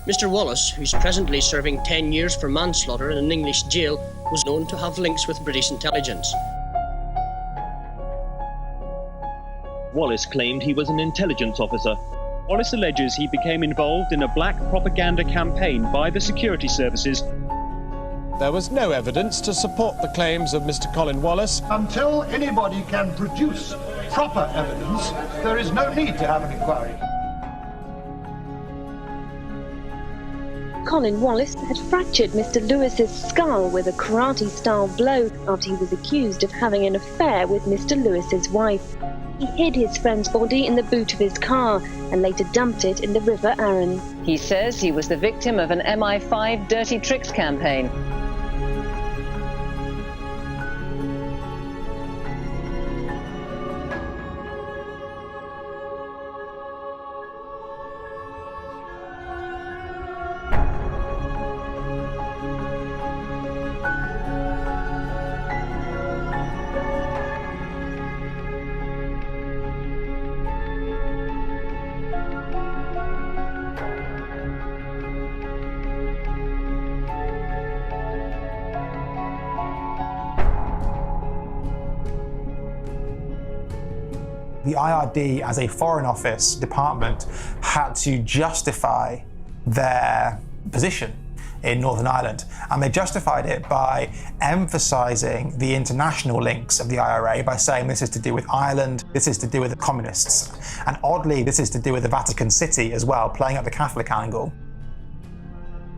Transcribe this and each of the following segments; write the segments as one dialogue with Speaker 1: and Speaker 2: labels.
Speaker 1: Mr. Wallace, who's presently serving 10 years for manslaughter in an English jail, was known to have links with British intelligence.
Speaker 2: Wallace claimed he was an intelligence officer. Wallace alleges he became involved in a black propaganda campaign by the security services.
Speaker 3: There was no evidence to support the claims of Mr. Colin Wallace.
Speaker 4: Until anybody can produce proper evidence, there is no need to have an inquiry.
Speaker 5: Colin Wallace had fractured Mr. Lewis's skull with a karate-style blow after he was accused of having an affair with Mr. Lewis's wife. He hid his friend's body in the boot of his car and later dumped it in the River Arun.
Speaker 6: He says he was the victim of an MI5 dirty tricks campaign.
Speaker 7: The IRD, as a Foreign Office department, had to justify their position in Northern Ireland. And they justified it by emphasising the international links of the IRA by saying this is to do with Ireland, this is to do with the communists. And oddly, this is to do with the Vatican City as well, playing up the Catholic angle.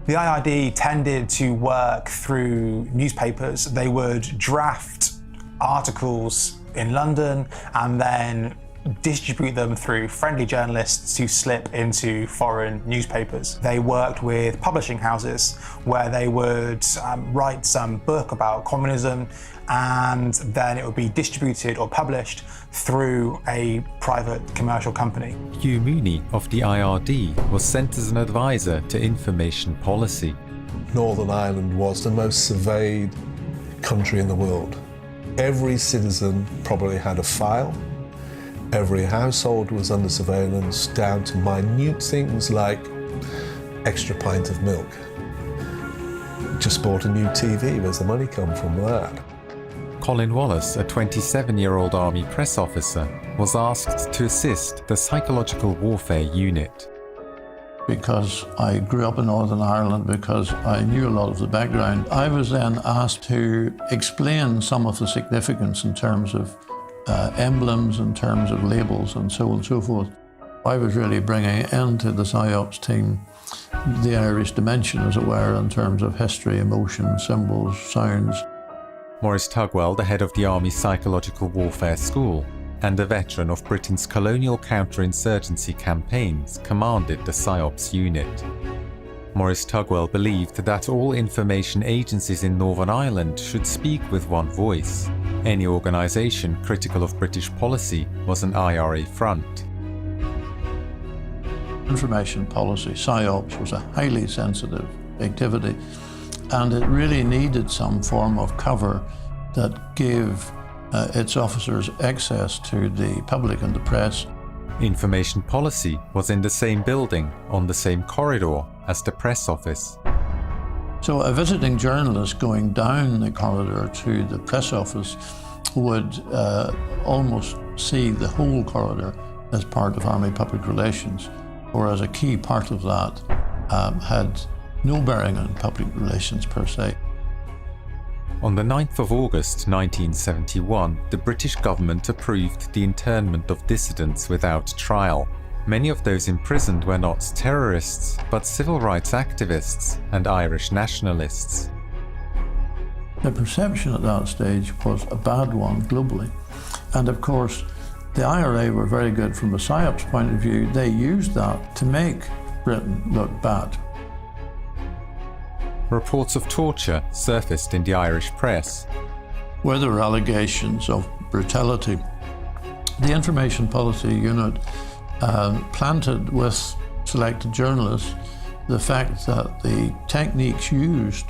Speaker 7: The IRD tended to work through newspapers. They would draft articles in London and then distribute them through friendly journalists who slip into foreign newspapers. They worked with publishing houses where they would write some book about communism, and then it would be distributed or published through a private commercial company.
Speaker 8: Hugh Mooney of the IRD was sent as an advisor to information policy.
Speaker 9: Northern Ireland was the most surveyed country in the world. Every citizen probably had a file. Every household was under surveillance, down to minute things like extra pint of milk. Just bought a new TV, where's the money come from that?
Speaker 8: Colin Wallace, a 27-year-old Army press officer, was asked to assist the Psychological Warfare Unit.
Speaker 10: Because I grew up in Northern Ireland, because I knew a lot of the background, I was then asked to explain some of the significance in terms of emblems, in terms of labels, and so on and so forth. I was really bringing into the PSYOPs team the Irish dimension, as it were, in terms of history, emotion, symbols, sounds.
Speaker 8: Maurice Tugwell, the head of the Army Psychological Warfare School, and a veteran of Britain's colonial counterinsurgency campaigns, commanded the PSYOPs unit. Maurice Tugwell believed that all information agencies in Northern Ireland should speak with one voice. Any organisation critical of British policy was an IRA front.
Speaker 10: Information policy, PSYOPs, was a highly sensitive activity, and it really needed some form of cover that gave its officers access to the public and the press.
Speaker 8: Information policy was in the same building, on the same corridor as the press office.
Speaker 10: So a visiting journalist going down the corridor to the press office would almost see the whole corridor as part of Army public relations, whereas a key part of that had no bearing on public relations per se.
Speaker 8: On the 9th of August 1971, the British government approved the internment of dissidents without trial. Many of those imprisoned were not terrorists, but civil rights activists and Irish nationalists.
Speaker 10: The perception at that stage was a bad one globally. And of course, the IRA were very good from a PSYOPs point of view. They used that to make Britain look bad.
Speaker 8: Reports of torture surfaced in the Irish press.
Speaker 10: Where there were allegations of brutality, the Information Policy Unit planted with selected journalists the fact that the techniques used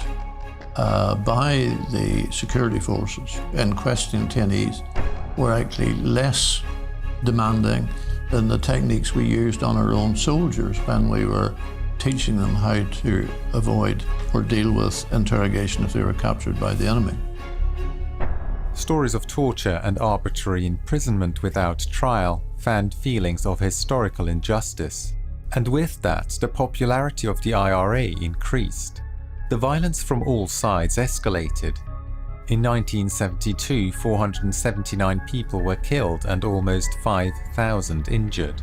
Speaker 10: by the security forces in questioning detainees were actually less demanding than the techniques we used on our own soldiers when we were teaching them how to avoid or deal with interrogation if they were captured by the enemy.
Speaker 8: Stories of torture and arbitrary imprisonment without trial fanned feelings of historical injustice, and with that the popularity of the IRA increased. The violence from all sides escalated. In 1972, 479 people were killed and almost 5,000 injured.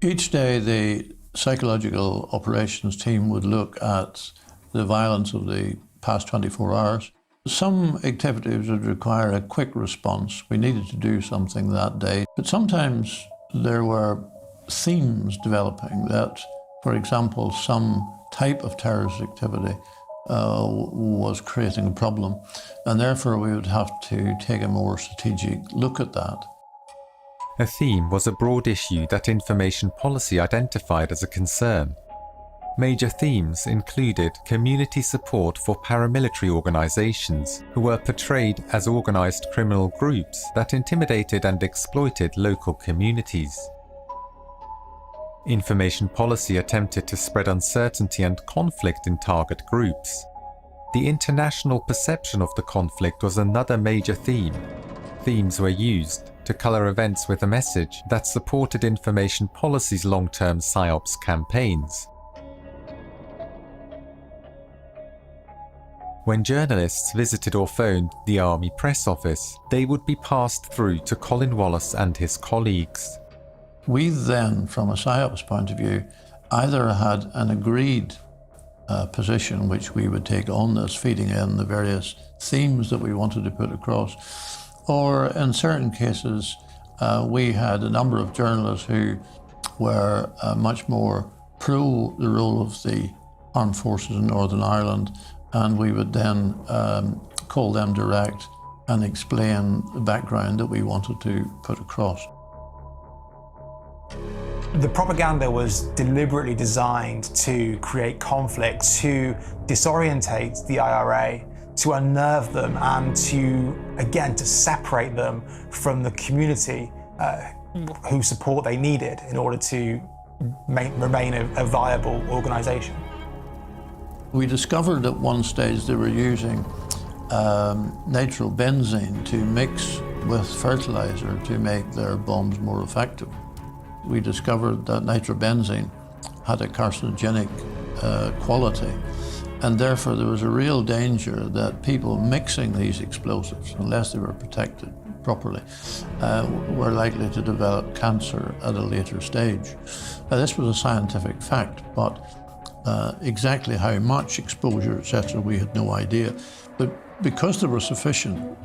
Speaker 10: Each day the psychological operations team would look at the violence of the past 24 hours. Some activities would require a quick response. We needed to do something that day. But sometimes there were themes developing that, for example, some type of terrorist activity was creating a problem, and therefore we would have to take a more strategic look at that.
Speaker 8: A theme was a broad issue that information policy identified as a concern. Major themes included community support for paramilitary organizations who were portrayed as organized criminal groups that intimidated and exploited local communities. Information policy attempted to spread uncertainty and conflict in target groups. The international perception of the conflict was another major theme. Themes were used to color events with a message that supported information policy's long-term PSYOPs campaigns. When journalists visited or phoned the Army press office, they would be passed through to Colin Wallace and his colleagues.
Speaker 10: We then, from a PSYOPs point of view, either had an agreed position which we would take on this, feeding in the various themes that we wanted to put across, or in certain cases we had a number of journalists who were much more pro the role of the armed forces in Northern Ireland, and we would then call them direct and explain the background that we wanted to put across.
Speaker 7: The propaganda was deliberately designed to create conflict, to disorientate the IRA, to unnerve them, and to, again, to separate them from the community whose support they needed in order to remain a viable organisation.
Speaker 10: We discovered at one stage they were using nitrobenzene to mix with fertilizer to make their bombs more effective. We discovered that nitrobenzene had a carcinogenic quality, and therefore there was a real danger that people mixing these explosives, unless they were protected properly, were likely to develop cancer at a later stage. Now, this was a scientific fact, but exactly how much exposure, etc., we had no idea. But because there were sufficient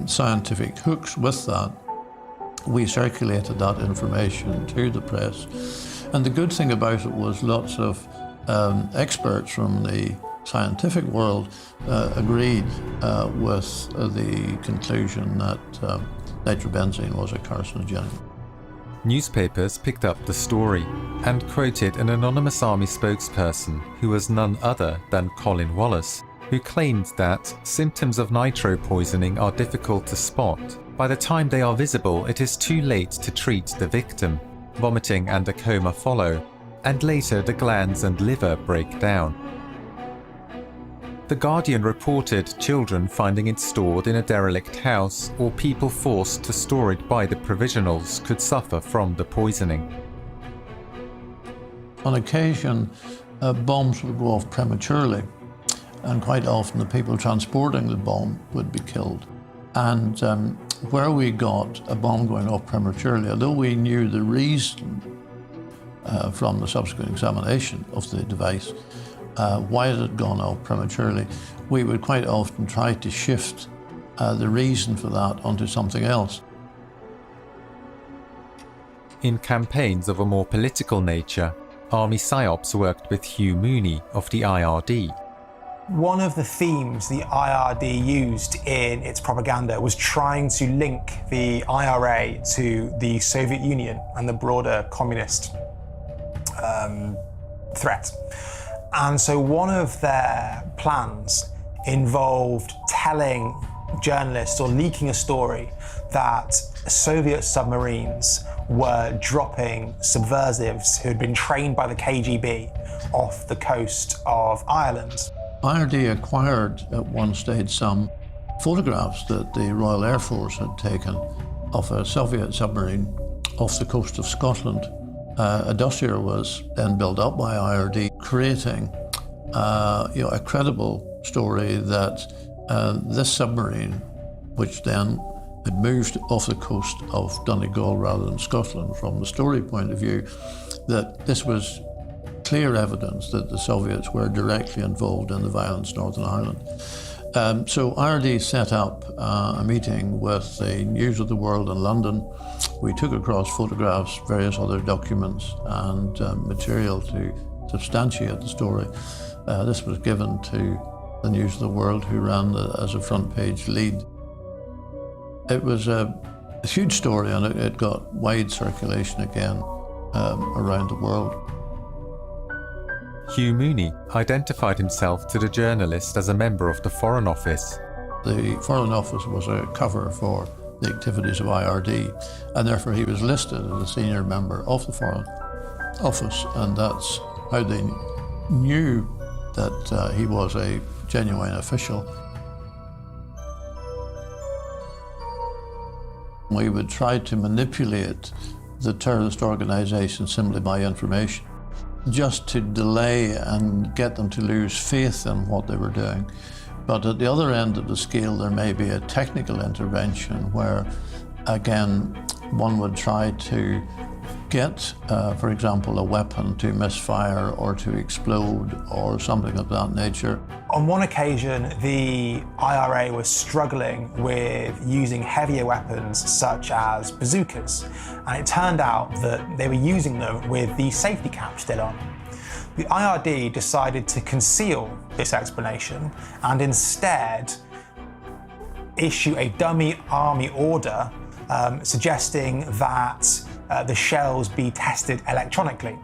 Speaker 10: scientific hooks with that, we circulated that information to the press. And the good thing about it was lots of experts from the scientific world agreed with the conclusion that nitrobenzene was a carcinogenic.
Speaker 8: Newspapers picked up the story and quoted an anonymous army spokesperson who was none other than Colin Wallace, who claimed that symptoms of nitro poisoning are difficult to spot. By the time they are visible, it is too late to treat the victim. Vomiting and a coma follow, and later the glands and liver break down. The Guardian reported children finding it stored in a derelict house or people forced to store it by the provisionals could suffer from the poisoning.
Speaker 10: On occasion, bombs would go off prematurely, and quite often the people transporting the bomb would be killed. And where we got a bomb going off prematurely, although we knew the reason from the subsequent examination of the device, why it had gone off prematurely, we would quite often try to shift the reason for that onto something else.
Speaker 8: In campaigns of a more political nature, Army PSYOPs worked with Hugh Mooney of the IRD.
Speaker 7: One of the themes the IRD used in its propaganda was trying to link the IRA to the Soviet Union and the broader communist threat. And so one of their plans involved telling journalists or leaking a story that Soviet submarines were dropping subversives who had been trained by the KGB off the coast of Ireland.
Speaker 10: IRD acquired at one stage some photographs that the Royal Air Force had taken of a Soviet submarine off the coast of Scotland. A dossier was then built up by IRD, creating a credible story that this submarine, which then had moved off the coast of Donegal rather than Scotland, from the story point of view, that this was clear evidence that the Soviets were directly involved in the violence in Northern Ireland. So IRD set up a meeting with the News of the World in London. We took across photographs, various other documents and material to substantiate the story. This was given to the News of the World, who ran as a front page lead. It was a huge story, and it got wide circulation again around the world.
Speaker 8: Hugh Mooney identified himself to the journalist as a member of the Foreign Office.
Speaker 10: The Foreign Office was a cover for the activities of IRD, and therefore he was listed as a senior member of the Foreign Office, and that's how they knew that he was a genuine official. We would try to manipulate the terrorist organisation simply by information, just to delay and get them to lose faith in what they were doing. But at the other end of the scale, there may be a technical intervention where, again, one would try to get, for example, a weapon to misfire or to explode or something of that nature.
Speaker 7: On one occasion, the IRA was struggling with using heavier weapons such as bazookas, and it turned out that they were using them with the safety cap still on. The IRD decided to conceal this explanation and instead issue a dummy army order suggesting that the shells be tested electronically.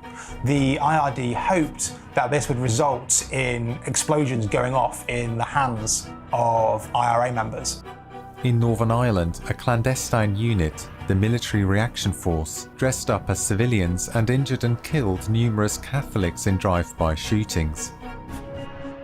Speaker 7: The IRD hoped that this would result in explosions going off in the hands of IRA members.
Speaker 8: In Northern Ireland, a clandestine unit, the Military Reaction Force, dressed up as civilians and injured and killed numerous Catholics in drive-by shootings.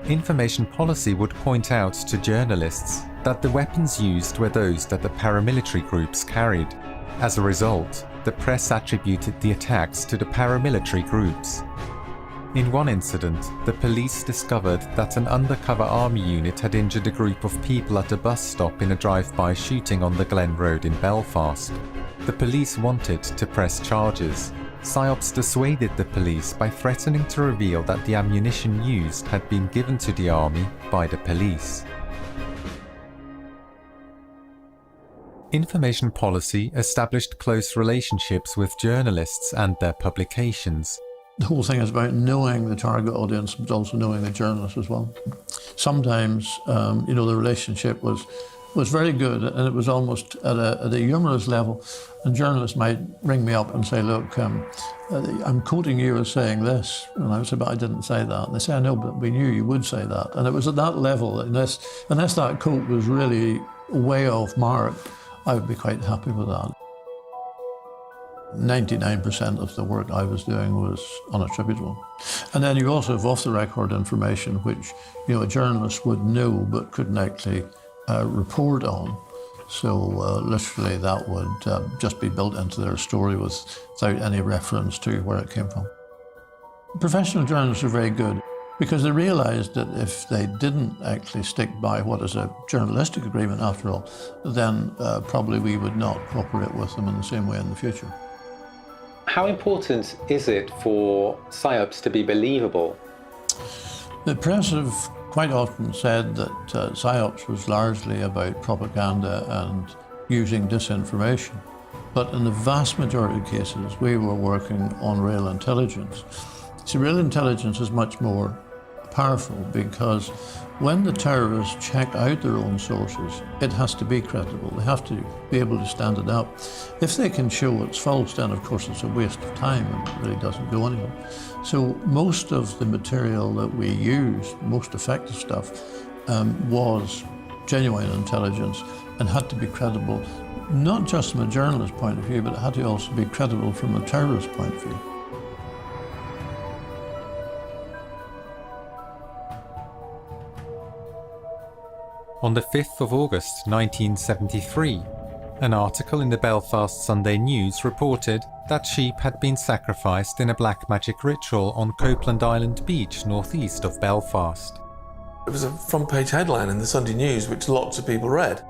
Speaker 8: Information policy would point out to journalists that the weapons used were those that the paramilitary groups carried. As a result, the press attributed the attacks to the paramilitary groups. In one incident, the police discovered that an undercover army unit had injured a group of people at a bus stop in a drive-by shooting on the Glen Road in Belfast. The police wanted to press charges. PSYOPs dissuaded the police by threatening to reveal that the ammunition used had been given to the army by the police. Information policy established close relationships with journalists and their publications.
Speaker 10: The whole thing is about knowing the target audience, but also knowing the journalist as well. Sometimes, the relationship was very good, and it was almost at a humorous level. And journalists might ring me up and say, "Look, I'm quoting you as saying this," and I would say, "But I didn't say that." And they say, "I know, but we knew you would say that." And it was at that level, unless that quote was really way off mark, I would be quite happy with that. 99% of the work I was doing was unattributable. And then you also have off-the-record information which, a journalist would know but couldn't actually report on. So literally that would just be built into their story without any reference to where it came from. Professional journalists are very good because they realised that if they didn't actually stick by what is a journalistic agreement after all, then probably we would not cooperate with them in the same way in the future.
Speaker 11: How important is it for PSYOPs to be believable?
Speaker 10: The press have quite often said that PSYOPs was largely about propaganda and using disinformation. But in the vast majority of cases, we were working on real intelligence. See, real intelligence is much more powerful because when the terrorists check out their own sources, it has to be credible. They have to be able to stand it up. If they can show it's false, then of course it's a waste of time and it really doesn't go anywhere. So most of the material that we used, most effective stuff, was genuine intelligence and had to be credible, not just from a journalist point of view, but it had to also be credible from a terrorist point of view.
Speaker 8: On the 5th of August 1973, an article in the Belfast Sunday News reported that sheep had been sacrificed in a black magic ritual on Copeland Island Beach, northeast of Belfast.
Speaker 12: It was a front-page headline in the Sunday News which lots of people read.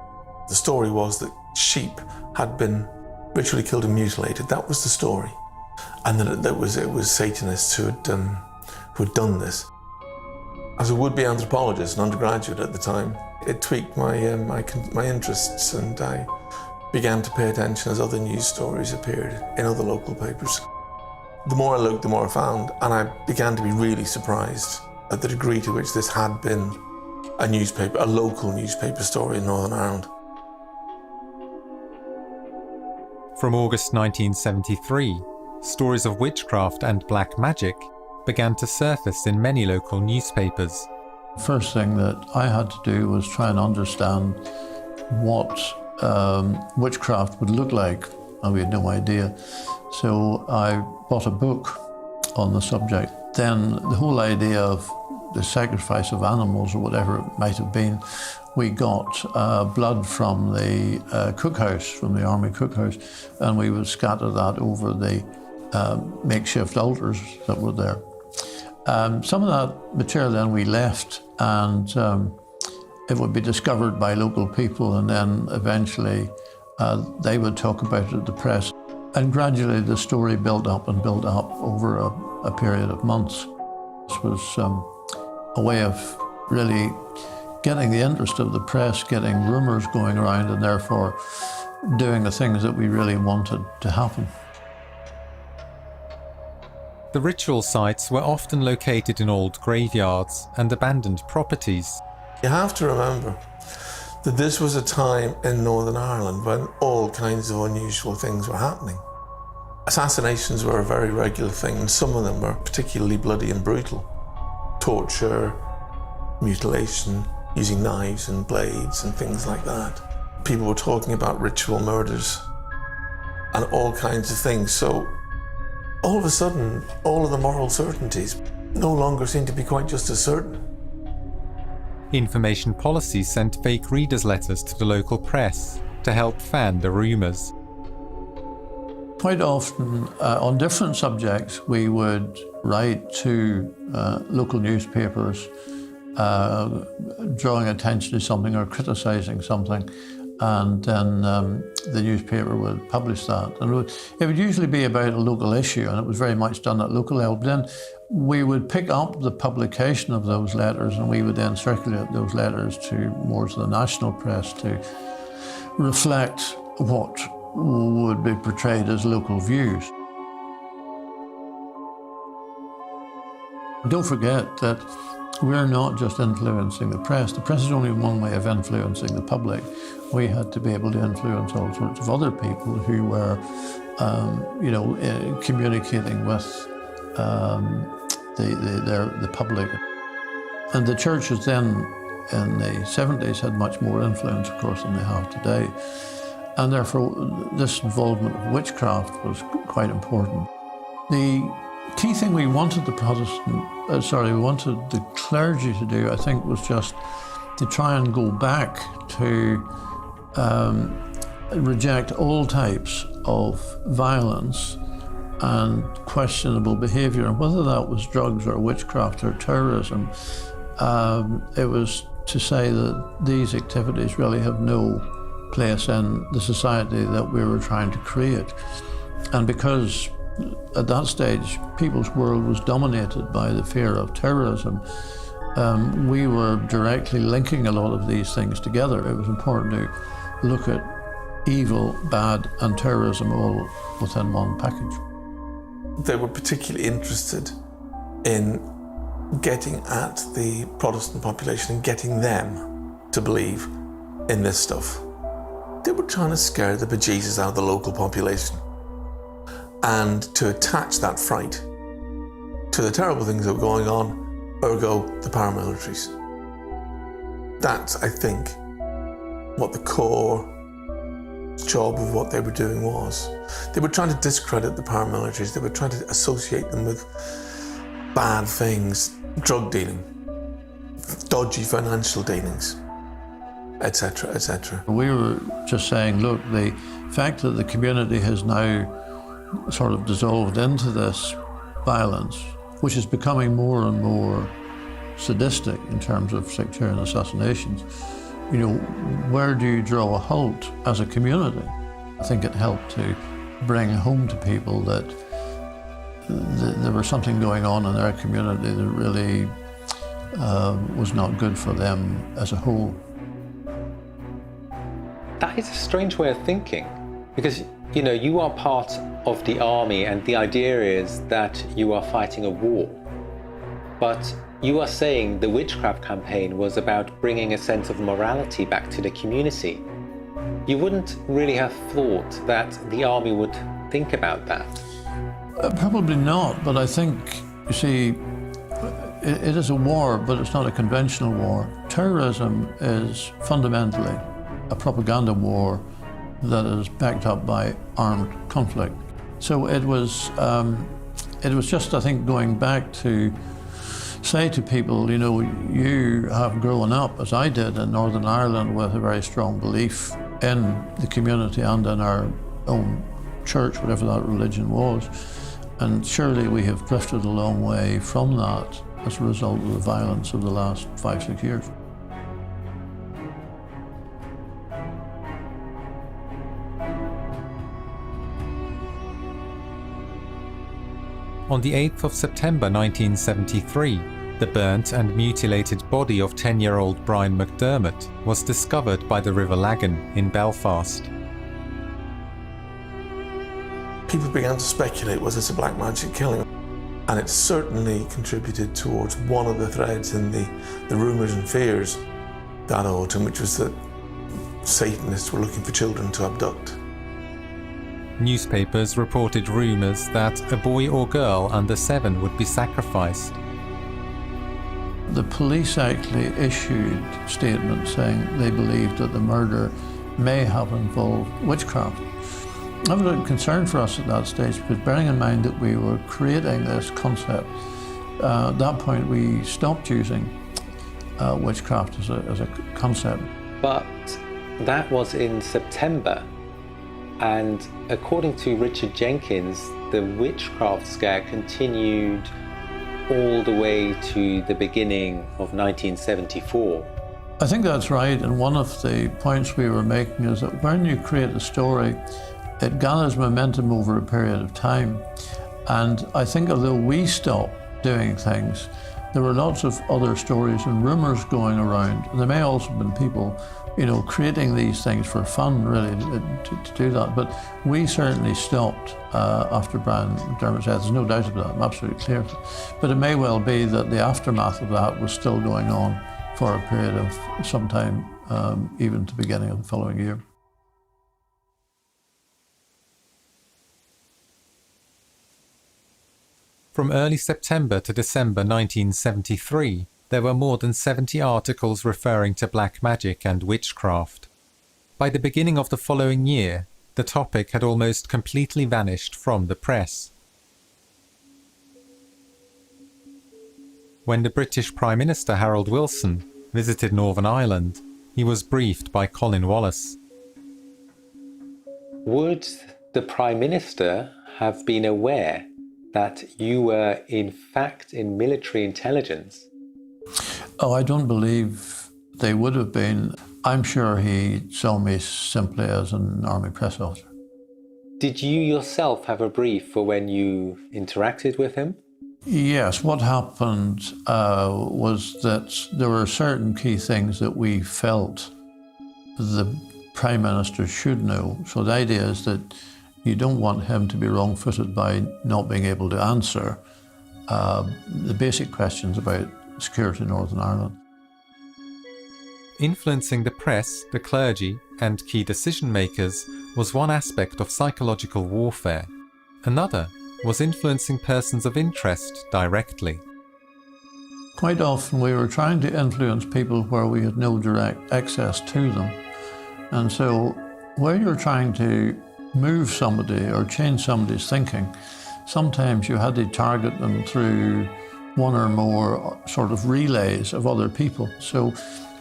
Speaker 12: The story was that sheep had been ritually killed and mutilated. That was the story. And that it was Satanists who had done this. As a would-be anthropologist, an undergraduate at the time, it tweaked my interests, and I began to pay attention as other news stories appeared in other local papers. The more I looked, the more I found, and I began to be really surprised at the degree to which this had been a local newspaper story in Northern Ireland.
Speaker 8: From August 1973, stories of witchcraft and black magic began to surface in many local newspapers.
Speaker 10: First thing that I had to do was try and understand what witchcraft would look like, and we had no idea. So I bought a book on the subject. Then the whole idea of the sacrifice of animals or whatever it might have been, we got blood from the cookhouse, from the army cookhouse, and we would scatter that over the makeshift altars that were there. Some of that material then we left, and it would be discovered by local people, and then eventually they would talk about it at the press. And gradually the story built up and built up over a period of months. This was a way of really getting the interest of the press, getting rumours going around, and therefore doing the things that we really wanted to happen.
Speaker 8: The ritual sites were often located in old graveyards and abandoned properties.
Speaker 12: You have to remember that this was a time in Northern Ireland when all kinds of unusual things were happening. Assassinations were a very regular thing, and some of them were particularly bloody and brutal. Torture, mutilation, using knives and blades and things like that. People were talking about ritual murders and all kinds of things. So all of a sudden, all of the moral certainties no longer seem to be quite just as certain.
Speaker 8: Information policy sent fake readers' letters to the local press to help fan the rumours.
Speaker 10: Quite often, on different subjects, we would write to local newspapers drawing attention to something or criticising something, and then the newspaper would publish that. And it would usually be about a local issue, and it was very much done at local level. But then we would pick up the publication of those letters, and we would then circulate those letters more to the national press to reflect what would be portrayed as local views. Don't forget that we're not just influencing the press. The press is only one way of influencing the public. We had to be able to influence all sorts of other people who were, communicating with the public. And the churches then, in the 70s, had much more influence, of course, than they have today. And therefore, this involvement of witchcraft was quite important. The key thing we wanted the clergy to do, I think, was just to try and go back to reject all types of violence and questionable behaviour, and whether that was drugs or witchcraft or terrorism, it was to say that these activities really have no place in the society that we were trying to create. And because at that stage people's world was dominated by the fear of terrorism, we were directly linking a lot of these things together. It was important to look at evil, bad and terrorism all within one package.
Speaker 12: They were particularly interested in getting at the Protestant population and getting them to believe in this stuff. They were trying to scare the bejesus out of the local population and to attach that fright to the terrible things that were going on, ergo the paramilitaries. That, I think, what the core job of what they were doing was. They were trying to discredit the paramilitaries. They were trying to associate them with bad things, drug dealing, dodgy financial dealings, etc., etc.
Speaker 10: We were just saying, look, the fact that the community has now sort of dissolved into this violence, which is becoming more and more sadistic in terms of sectarian assassinations, you know, where do you draw a halt as a community? I think it helped to bring home to people that there was something going on in their community that really was not good for them as a whole.
Speaker 11: That is a strange way of thinking, because, you know, you are part of the army and the idea is that you are fighting a war. But you are saying the witchcraft campaign was about bringing a sense of morality back to the community. You wouldn't really have thought that the army would think about that.
Speaker 10: Probably not, but I think, you see, it is a war, but it's not a conventional war. Terrorism is fundamentally a propaganda war that is backed up by armed conflict. So it was just, I think, going back to say to people, you know, you have grown up, as I did in Northern Ireland, with a very strong belief in the community and in our own church, whatever that religion was. And surely we have drifted a long way from that as a result of the violence of the last 5-6 years.
Speaker 8: On the 8th of September 1973, the burnt and mutilated body of 10-year-old Brian McDermott was discovered by the River Lagan in Belfast.
Speaker 12: People began to speculate, was this a black magic killing? And it certainly contributed towards one of the threads in the rumours and fears that autumn, which was that Satanists were looking for children to abduct.
Speaker 8: Newspapers reported rumours that a boy or girl under 7 would be sacrificed.
Speaker 10: The police actually issued statements saying they believed that the murder may have involved witchcraft. That was a concern for us at that stage, because bearing in mind that we were creating this concept, at that point we stopped using witchcraft as a concept.
Speaker 11: But that was in September. And according to Richard Jenkins, the witchcraft scare continued all the way to the beginning of 1974.
Speaker 10: I think that's right, and one of the points we were making is that when you create a story, it gathers momentum over a period of time. And I think although we stopped doing things, there were lots of other stories and rumours going around. There may also have been people, you know, creating these things for fun, really, to do that. But we certainly stopped after Brian McDermott's death. There's no doubt about that, I'm absolutely clear. But it may well be that the aftermath of that was still going on for a period of some time, even to the beginning of the following year.
Speaker 8: From early September to December 1973, there were more than 70 articles referring to black magic and witchcraft. By the beginning of the following year, the topic had almost completely vanished from the press. When the British Prime Minister Harold Wilson visited Northern Ireland, he was briefed by Colin Wallace.
Speaker 11: Would the Prime Minister have been aware that you were in fact in military intelligence?
Speaker 10: Oh, I don't believe they would have been. I'm sure he saw me simply as an army press officer.
Speaker 11: Did you yourself have a brief for when you interacted with him?
Speaker 10: Yes, what happened was that there were certain key things that we felt the Prime Minister should know. So the idea is that you don't want him to be wrong-footed by not being able to answer the basic questions about security in Northern Ireland.
Speaker 8: Influencing the press, the clergy, and key decision-makers was one aspect of psychological warfare. Another was influencing persons of interest directly.
Speaker 10: Quite often we were trying to influence people where we had no direct access to them. And so when you're trying to move somebody or change somebody's thinking, sometimes you had to target them through one or more sort of relays of other people. So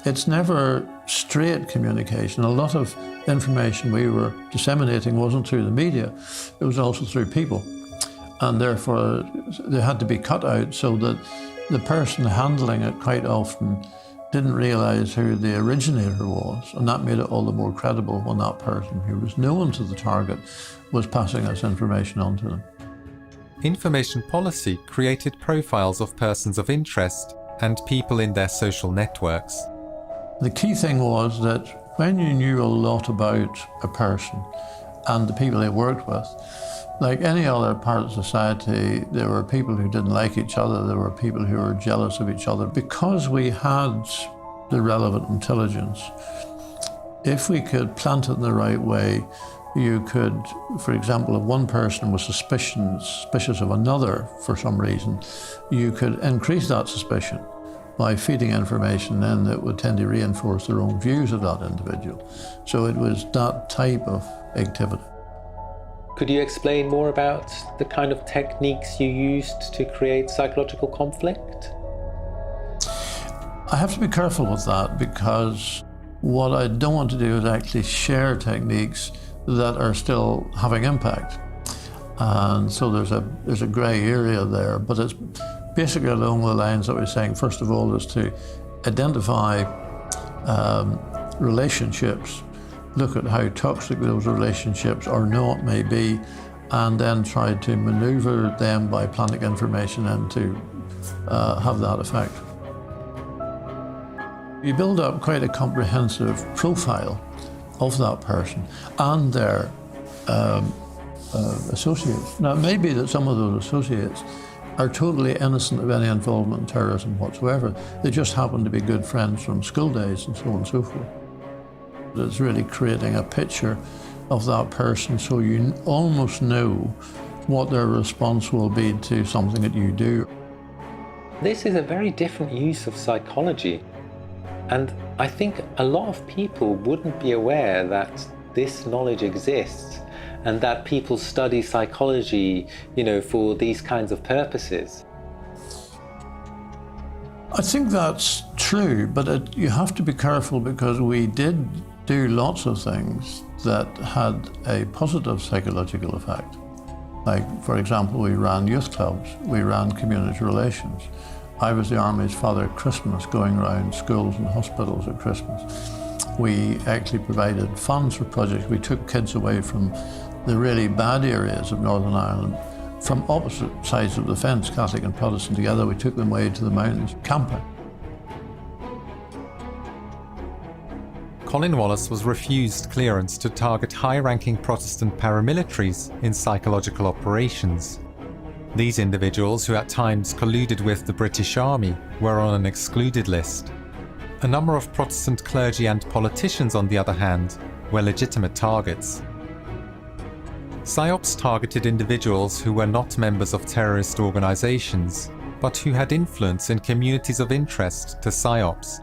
Speaker 10: it's never straight communication. A lot of information we were disseminating wasn't through the media, it was also through people. And therefore they had to be cut out so that the person handling it quite often didn't realise who the originator was, and that made it all the more credible when that person who was known to the target was passing this information on to them.
Speaker 8: Information policy created profiles of persons of interest and people in their social networks.
Speaker 10: The key thing was that when you knew a lot about a person and the people they worked with, like any other part of society, there were people who didn't like each other, there were people who were jealous of each other. Because we had the relevant intelligence, if we could plant it in the right way, you could, for example, if one person was suspicious of another for some reason, you could increase that suspicion by feeding information in that would tend to reinforce their own views of that individual. So it was that type of activity.
Speaker 11: Could you explain more about the kind of techniques you used to create psychological conflict?
Speaker 10: I have to be careful with that, because what I don't want to do is actually share techniques that are still having impact. And so there's a grey area there, but it's basically along the lines that we're saying, first of all, is to identify relationships, look at how toxic those relationships or not may be, and then try to maneuver them by planting information in to have that effect. You build up quite a comprehensive profile of that person and their associates. Now, it may be that some of those associates are totally innocent of any involvement in terrorism whatsoever. They just happen to be good friends from school days and so on and so forth. It's really creating a picture of that person so you almost know what their response will be to something that you do.
Speaker 11: This is a very different use of psychology. And I think a lot of people wouldn't be aware that this knowledge exists and that people study psychology, for these kinds of purposes.
Speaker 10: I think that's true, but you have to be careful, because we did do lots of things that had a positive psychological effect. Like, for example, we ran youth clubs, we ran community relations. I was the Army's Father at Christmas, going around schools and hospitals at Christmas. We actually provided funds for projects. We took kids away from the really bad areas of Northern Ireland, from opposite sides of the fence, Catholic and Protestant together. We took them away to the mountains, camping.
Speaker 8: Colin Wallace was refused clearance to target high-ranking Protestant paramilitaries in psychological operations. These individuals, who at times colluded with the British Army, were on an excluded list. A number of Protestant clergy and politicians, on the other hand, were legitimate targets. PSYOPs targeted individuals who were not members of terrorist organisations, but who had influence in communities of interest to PSYOPs.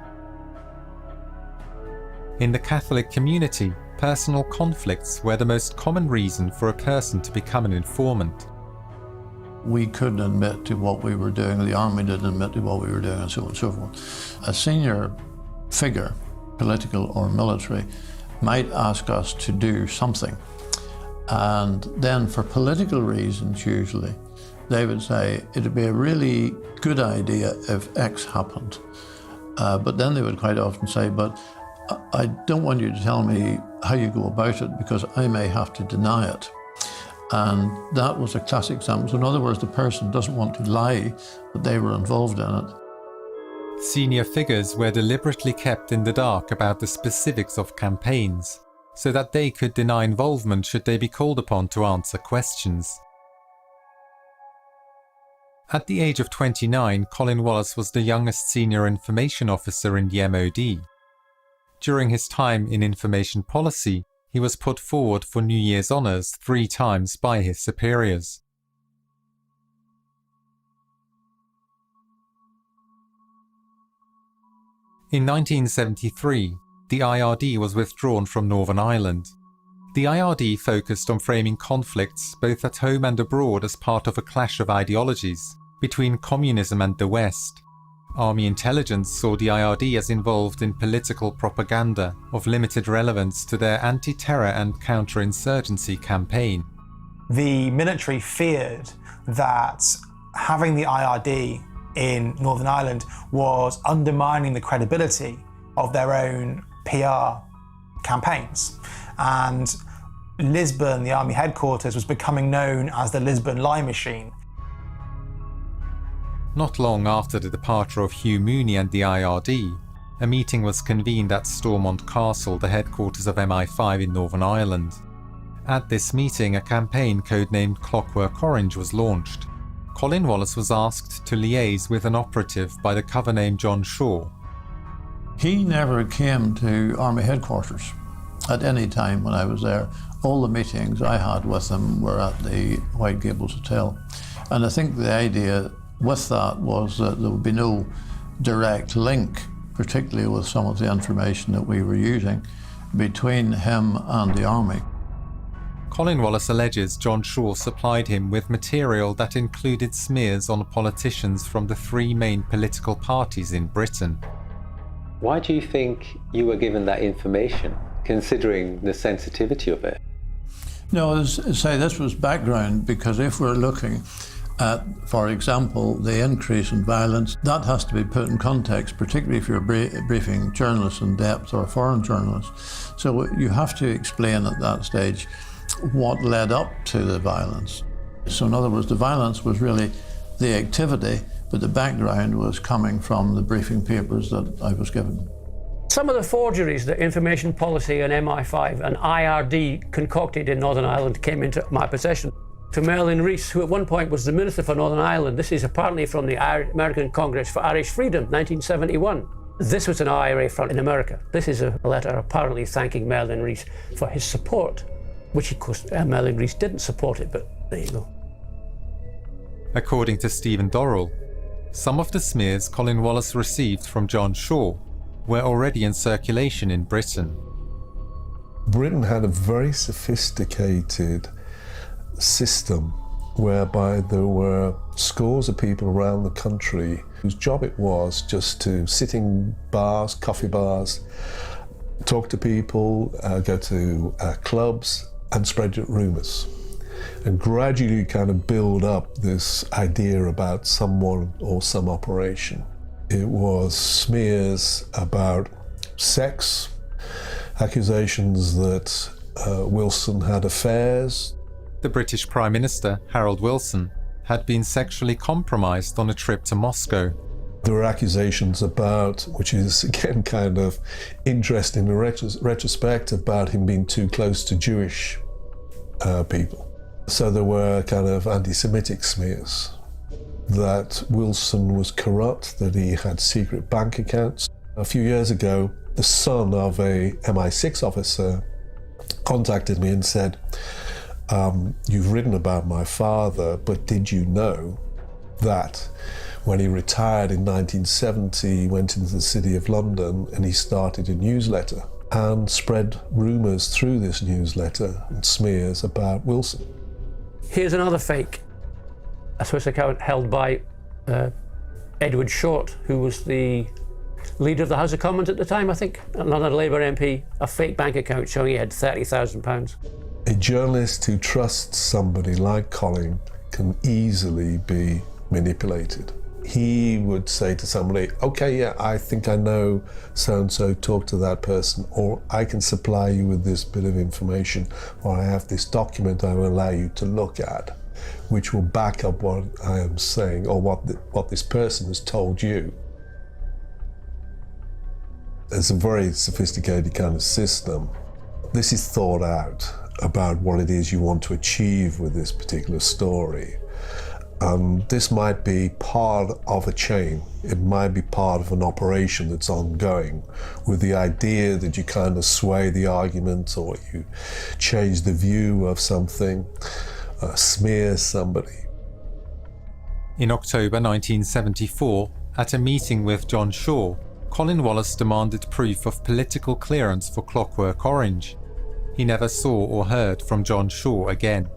Speaker 8: In the Catholic community, personal conflicts were the most common reason for a person to become an informant.
Speaker 10: We couldn't admit to what we were doing, the Army didn't admit to what we were doing, and so on and so forth. A senior figure, political or military, might ask us to do something. And then for political reasons, usually, they would say, it'd be a really good idea if X happened. But then they would quite often say, but I don't want you to tell me how you go about it, because I may have to deny it. And that was a classic example. So in other words, the person doesn't want to lie that they were involved in it.
Speaker 8: Senior figures were deliberately kept in the dark about the specifics of campaigns, so that they could deny involvement should they be called upon to answer questions. At the age of 29, Colin Wallace was the youngest senior information officer in the MOD. During his time in information policy, he was put forward for New Year's honours 3 times by his superiors. In 1973, the IRD was withdrawn from Northern Ireland. The IRD focused on framing conflicts both at home and abroad as part of a clash of ideologies between communism and the West. Army intelligence saw the IRD as involved in political propaganda of limited relevance to their anti-terror and counterinsurgency campaign.
Speaker 7: The military feared that having the IRD in Northern Ireland was undermining the credibility of their own PR campaigns. And Lisbon, the army headquarters, was becoming known as the Lisbon lie machine.
Speaker 8: Not long after the departure of Hugh Mooney and the IRD, a meeting was convened at Stormont Castle, the headquarters of MI5 in Northern Ireland. At this meeting, a campaign codenamed Clockwork Orange was launched. Colin Wallace was asked to liaise with an operative by the cover name John Shaw.
Speaker 10: He never came to Army headquarters at any time when I was there. All the meetings I had with him were at the White Gables Hotel. And I think the idea with that was that there would be no direct link, particularly with some of the information that we were using, between him and the Army.
Speaker 8: Colin Wallace alleges John Shaw supplied him with material that included smears on politicians from the three main political parties in Britain.
Speaker 11: Why do you think you were given that information, considering the sensitivity of it?
Speaker 10: No, say this was background, because if we're looking at, for example, the increase in violence, that has to be put in context, particularly if you're briefing journalists in depth or foreign journalists. So you have to explain at that stage what led up to the violence. So in other words, the violence was really the activity, but the background was coming from the briefing papers that I was given.
Speaker 13: Some of the forgeries that Information Policy and MI5 and IRD concocted in Northern Ireland came into my possession. To Merlin Rees, who at one point was the Minister for Northern Ireland. This is apparently from the American Congress for Irish Freedom, 1971. This was an IRA front in America. This is a letter apparently thanking Merlin Rees for his support, which of course Merlin Rees didn't support it, but there you go.
Speaker 8: According to Stephen Dorrell, some of the smears Colin Wallace received from John Shaw were already in circulation in Britain.
Speaker 9: Britain had a very sophisticated system whereby there were scores of people around the country whose job it was just to sit in bars, coffee bars, talk to people, go to clubs and spread rumours, and gradually kind of build up this idea about someone or some operation. It was smears about sex, accusations that Wilson had affairs.
Speaker 8: The British Prime Minister, Harold Wilson, had been sexually compromised on a trip to Moscow.
Speaker 9: There were accusations about, which is again kind of interesting in retrospect, about him being too close to Jewish people. So there were kind of anti-Semitic smears that Wilson was corrupt, that he had secret bank accounts. A few years ago, the son of a MI6 officer contacted me and said, you've written about my father, but did you know that when he retired in 1970, he went into the City of London and he started a newsletter and spread rumours through this newsletter and smears about Wilson.
Speaker 13: Here's another fake, a Swiss account held by Edward Short, who was the leader of the House of Commons at the time, I think, another Labour MP, a fake bank account showing he had £30,000.
Speaker 9: A journalist who trusts somebody like Colin can easily be manipulated. He would say to somebody, okay, yeah, I think I know so-and-so, talk to that person, or I can supply you with this bit of information, or I have this document I will allow you to look at, which will back up what I am saying, or what this person has told you. It's a very sophisticated kind of system. This is thought out about what it is you want to achieve with this particular story. This might be part of a chain. It might be part of an operation that's ongoing, with the idea that you kind of sway the argument, or you change the view of something, smear somebody.
Speaker 8: In October 1974, at a meeting with John Shaw, Colin Wallace demanded proof of political clearance for Clockwork Orange. He never saw or heard from John Shaw again.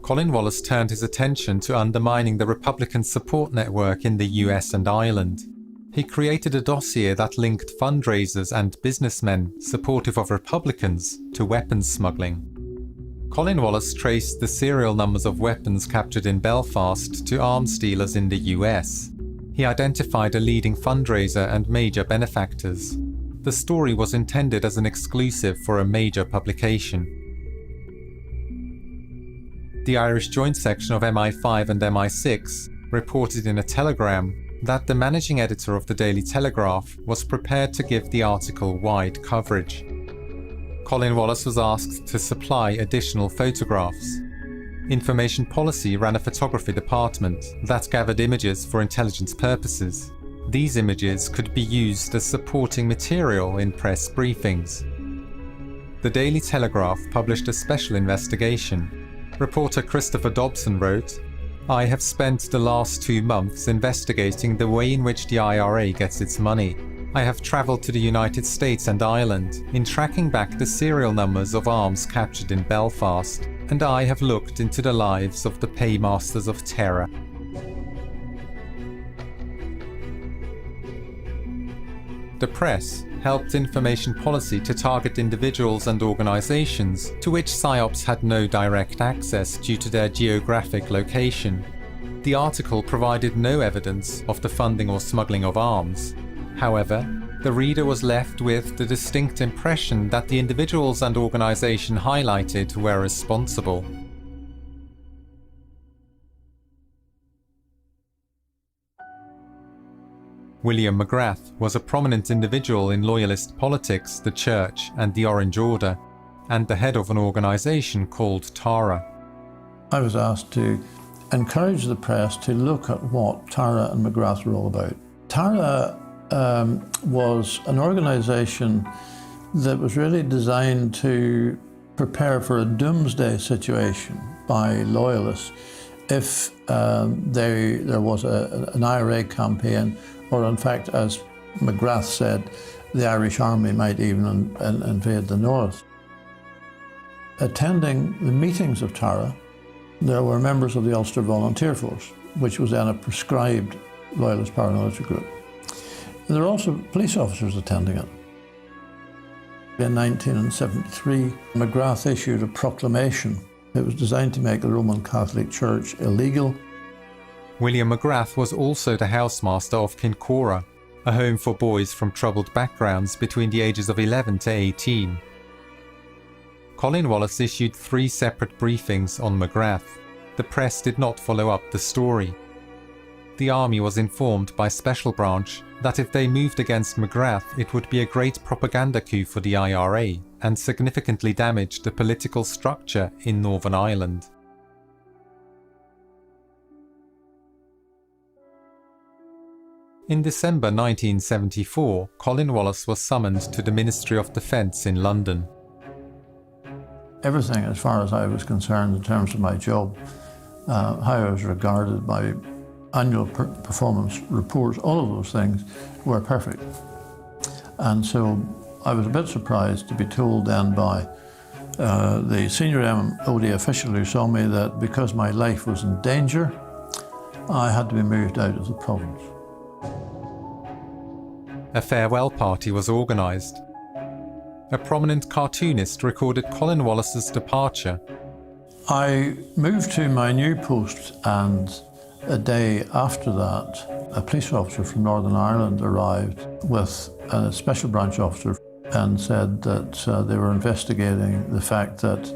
Speaker 8: Colin Wallace turned his attention to undermining the Republican support network in the US and Ireland. He created a dossier that linked fundraisers and businessmen supportive of Republicans to weapons smuggling. Colin Wallace traced the serial numbers of weapons captured in Belfast to arms dealers in the US. He identified a leading fundraiser and major benefactors. The story was intended as an exclusive for a major publication. The Irish Joint Section of MI5 and MI6 reported in a telegram that the managing editor of the Daily Telegraph was prepared to give the article wide coverage. Colin Wallace was asked to supply additional photographs. Information Policy ran a photography department that gathered images for intelligence purposes. These images could be used as supporting material in press briefings. The Daily Telegraph published a special investigation. Reporter Christopher Dobson wrote, "I have spent the last 2 months investigating the way in which the IRA gets its money. I have travelled to the United States and Ireland in tracking back the serial numbers of arms captured in Belfast, and I have looked into the lives of the paymasters of terror." The press helped Information Policy to target individuals and organisations to which PSYOPs had no direct access due to their geographic location. The article provided no evidence of the funding or smuggling of arms. However, the reader was left with the distinct impression that the individuals and organisation highlighted were responsible. William McGrath was a prominent individual in Loyalist politics, the Church and the Orange Order, and the head of an organisation called TARA.
Speaker 10: I was asked to encourage the press to look at what TARA and McGrath were all about. TARA was an organisation that was really designed to prepare for a doomsday situation by Loyalists if there was an IRA campaign, or in fact, as McGrath said, the Irish Army might even invade the north. Attending the meetings of TARA, there were members of the Ulster Volunteer Force, which was then a prescribed Loyalist paramilitary group. And there were also police officers attending it. In 1973, McGrath issued a proclamation. It was designed to make the Roman Catholic Church illegal.
Speaker 8: William McGrath was also the housemaster of Kincora, a home for boys from troubled backgrounds between the ages of 11 to 18. Colin Wallace issued 3 separate briefings on McGrath. The press did not follow up the story. The army was informed by Special Branch that if they moved against McGrath, it would be a great propaganda coup for the IRA and significantly damage the political structure in Northern Ireland. In December 1974, Colin Wallace was summoned to the Ministry of Defence in London.
Speaker 10: Everything, as far as I was concerned, in terms of my job, how I was regarded, my annual performance reports, all of those things were perfect. And so I was a bit surprised to be told then by the senior MOD official who saw me that because my life was in danger, I had to be moved out of the province.
Speaker 8: A farewell party was organised. A prominent cartoonist recorded Colin Wallace's departure.
Speaker 10: I moved to my new post, and a day after that, a police officer from Northern Ireland arrived with a special branch officer and said that they were investigating the fact that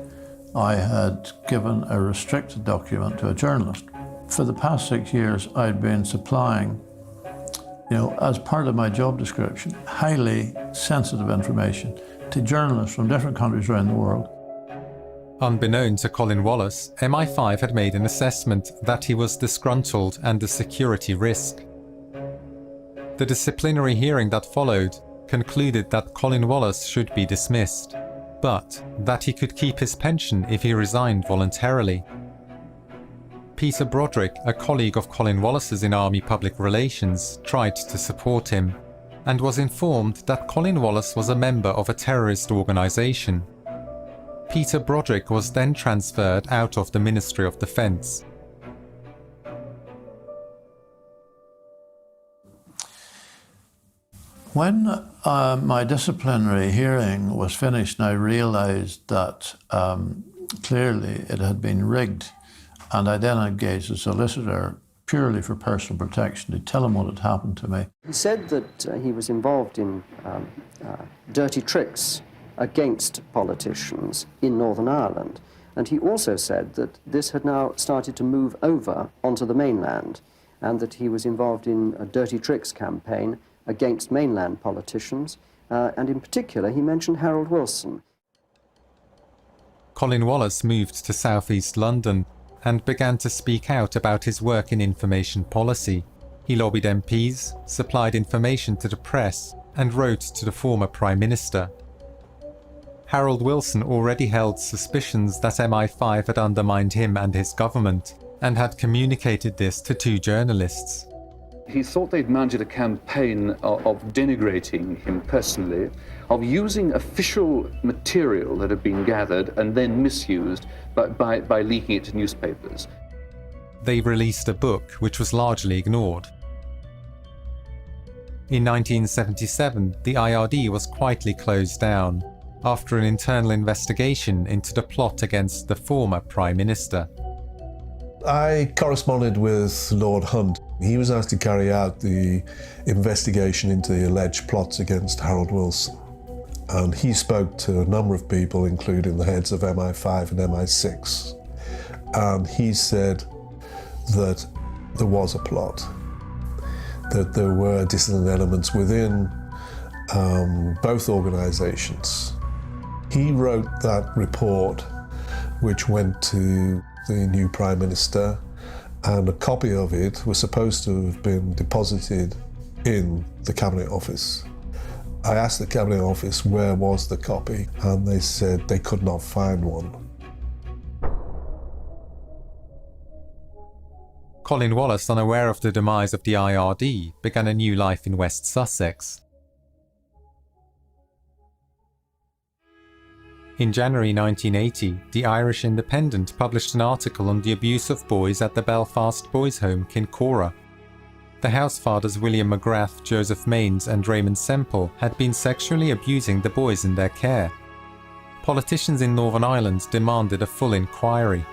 Speaker 10: I had given a restricted document to a journalist. For the past 6 years, I'd been supplying, as part of my job description, highly sensitive information to journalists from different countries around the world.
Speaker 8: Unbeknown to Colin Wallace, MI5 had made an assessment that he was disgruntled and a security risk. The disciplinary hearing that followed concluded that Colin Wallace should be dismissed, but that he could keep his pension if he resigned voluntarily. Peter Broderick, a colleague of Colin Wallace's in Army Public Relations, tried to support him, and was informed that Colin Wallace was a member of a terrorist organisation. Peter Broderick was then transferred out of the Ministry of Defence.
Speaker 10: When my disciplinary hearing was finished, I realised that clearly it had been rigged, and I then engaged a solicitor purely for personal protection to tell him what had happened to me.
Speaker 14: He said that he was involved in dirty tricks against politicians in Northern Ireland, and he also said that this had now started to move over onto the mainland, and that he was involved in a dirty tricks campaign against mainland politicians, and in particular he mentioned Harold Wilson.
Speaker 8: Colin Wallace moved to southeast London and began to speak out about his work in information policy. He lobbied MPs, supplied information to the press, and wrote to the former Prime Minister. Harold Wilson already held suspicions that MI5 had undermined him and his government, and had communicated this to two journalists.
Speaker 15: He thought they'd mounted a campaign of denigrating him personally, of using official material that had been gathered and then misused by leaking it to newspapers.
Speaker 8: They released a book which was largely ignored. In 1977, the IRD was quietly closed down after an internal investigation into the plot against the former Prime Minister.
Speaker 9: I corresponded with Lord Hunt. He was asked to carry out the investigation into the alleged plots against Harold Wilson. And he spoke to a number of people, including the heads of MI5 and MI6. And he said that there was a plot, that there were dissident elements within both organisations. He wrote that report, which went to the new Prime Minister, and a copy of it was supposed to have been deposited in the Cabinet Office. I asked the Cabinet Office where was the copy, and they said they could not find one.
Speaker 8: Colin Wallace, unaware of the demise of the IRD, began a new life in West Sussex. In January 1980, the Irish Independent published an article on the abuse of boys at the Belfast Boys' Home, Kincora. The housefathers William McGrath, Joseph Mains and Raymond Semple had been sexually abusing the boys in their care. Politicians in Northern Ireland demanded a full inquiry.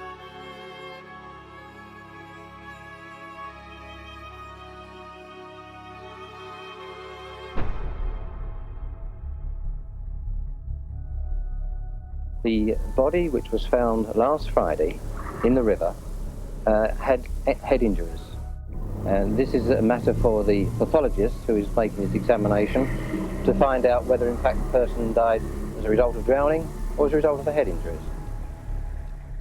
Speaker 16: The body, which was found last Friday in the river, had head injuries. And this is a matter for the pathologist who is making his examination to find out whether in fact the person died as a result of drowning or as a result of the head injuries.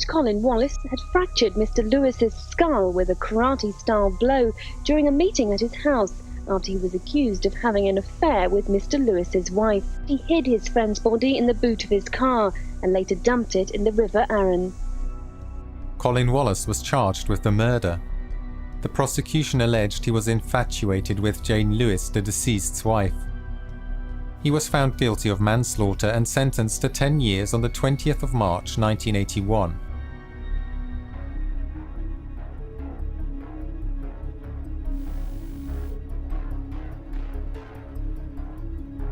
Speaker 5: Colin Wallace had fractured Mr. Lewis's skull with a karate-style blow during a meeting at his house after he was accused of having an affair with Mr. Lewis's wife. He hid his friend's body in the boot of his car and later dumped it in the River Arun.
Speaker 8: Colin Wallace was charged with the murder. The prosecution alleged he was infatuated with Jane Lewis, the deceased's wife. He was found guilty of manslaughter and sentenced to 10 years on the 20th of March 1981.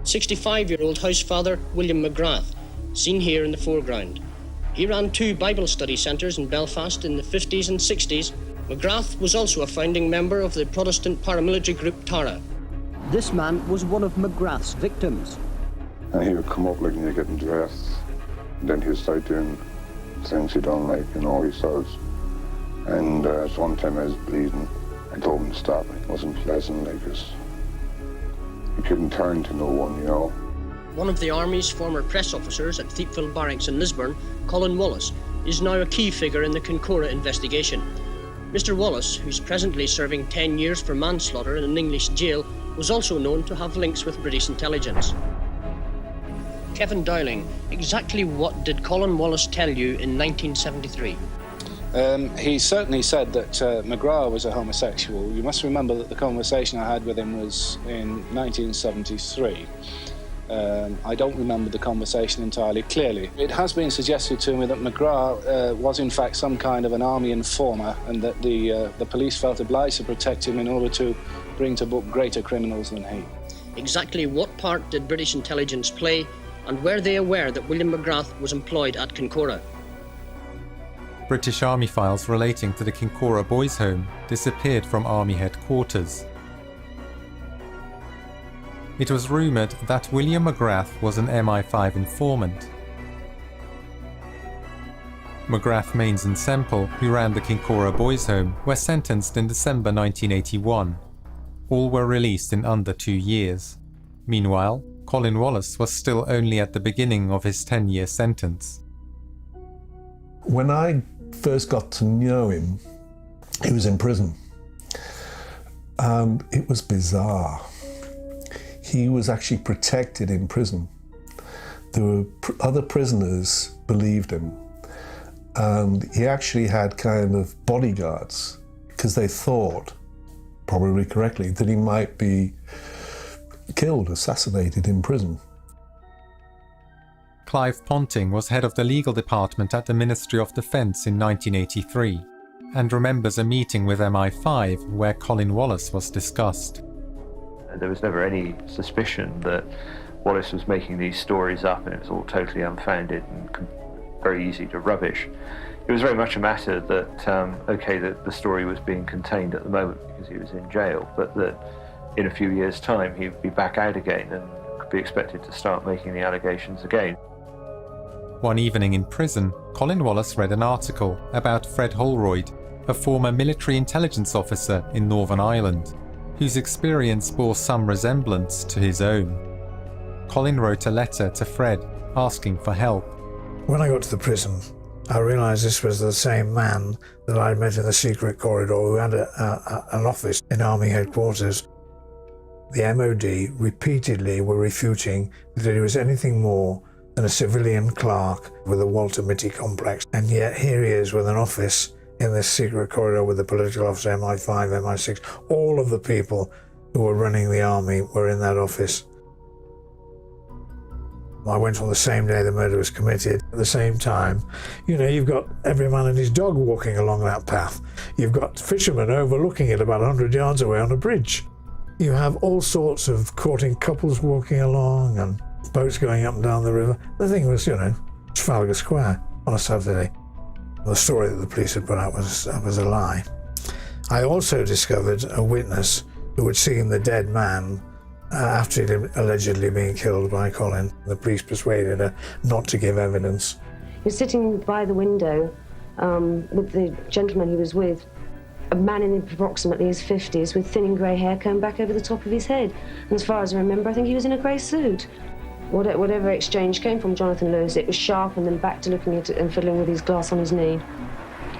Speaker 1: "65-year-old housefather William McGrath, seen here in the foreground. He ran 2 Bible study centres in Belfast in the 50s and 60s. McGrath was also a founding member of the Protestant paramilitary group Tara.
Speaker 17: This man was one of McGrath's victims.
Speaker 18: And he would come up like you're getting dressed, and then he'd start doing things he don't like, you know, he says. And so one time I was bleeding, I told him to stop. It wasn't pleasant, like this. He couldn't turn to no one, you know.
Speaker 1: One of the Army's former press officers at Thiepval Barracks in Lisburn, Colin Wallace, is now a key figure in the Kincora investigation. Mr. Wallace, who's presently serving 10 years for manslaughter in an English jail, was also known to have links with British intelligence. Kevin Dowling, exactly what did Colin Wallace tell you in 1973?
Speaker 19: He certainly said that McGrath was a homosexual. You must remember that the conversation I had with him was in 1973. I don't remember the conversation entirely clearly. It has been suggested to me that McGrath was in fact some kind of an army informer, and that the police felt obliged to protect him in order to bring to book greater criminals than he.
Speaker 1: Exactly what part did British intelligence play, and were they aware that William McGrath was employed at Kincora?
Speaker 8: British Army files relating to the Kincora Boys' Home disappeared from Army headquarters. It was rumoured that William McGrath was an MI5 informant. McGrath, Mains and Semple, who ran the Kincora Boys' Home, were sentenced in December 1981. All were released in under 2 years. Meanwhile, Colin Wallace was still only at the beginning of his 10-year sentence.
Speaker 9: When I first got to know him, he was in prison. And it was bizarre. He was actually protected in prison. There were other prisoners believed him. And he actually had kind of bodyguards because they thought, probably correctly, that he might be killed, assassinated in prison.
Speaker 8: Clive Ponting was head of the legal department at the Ministry of Defence in 1983 and remembers a meeting with MI5 where Colin Wallace was discussed.
Speaker 20: There was never any suspicion that Wallace was making these stories up and it was all totally unfounded and very easy to rubbish. It was very much a matter that, that the story was being contained at the moment because he was in jail, but that in a few years' time he'd be back out again and could be expected to start making the allegations again.
Speaker 8: One evening in prison, Colin Wallace read an article about Fred Holroyd, a former military intelligence officer in Northern Ireland, whose experience bore some resemblance to his own. Colin wrote a letter to Fred asking for help.
Speaker 21: When I got to the prison, I realised this was the same man that I'd met in the secret corridor who had an office in Army headquarters. The MOD repeatedly were refuting that he was anything more than a civilian clerk with a Walter Mitty complex, and yet here he is with an office in this secret corridor with the political officer, MI5, MI6. All of the people who were running the army were in that office. I went on the same day the murder was committed. At the same time, you've got every man and his dog walking along that path. You've got fishermen overlooking it about 100 yards away on a bridge. You have all sorts of courting couples walking along and boats going up and down the river. The thing was, Trafalgar Square on a Saturday. The story that the police had put out was a lie. I also discovered a witness who had seen the dead man after he'd allegedly been killed by Colin. The police persuaded her not to give evidence.
Speaker 22: He was sitting by the window with the gentleman he was with, a man in approximately his 50s with thinning grey hair combed back over the top of his head. And as far as I remember, I think he was in a grey suit. Whatever exchange came from Jonathan Lewis, it was sharp and then back to looking at it and fiddling with his glass on his knee.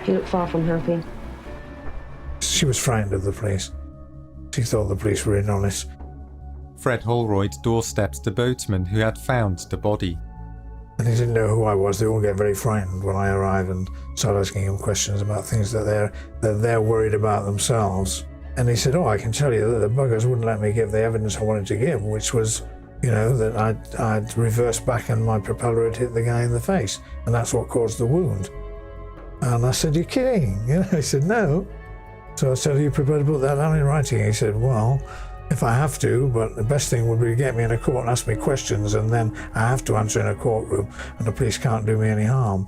Speaker 22: He looked far from happy.
Speaker 21: She was frightened of the police. She thought the police were dishonest.
Speaker 8: Fred Holroyd doorstepped the boatman who had found the body.
Speaker 21: And he didn't know who I was. They all get very frightened when I arrive and start asking him questions about things that they're worried about themselves. And he said, I can tell you that the buggers wouldn't let me give the evidence I wanted to give, which was, that I'd reversed back and my propeller had hit the guy in the face. And that's what caused the wound. And I said, you're kidding? He said, no. So I said, are you prepared to put that down in writing? He said, well, if I have to, but the best thing would be to get me in a court and ask me questions, and then I have to answer in a courtroom, and the police can't do me any harm.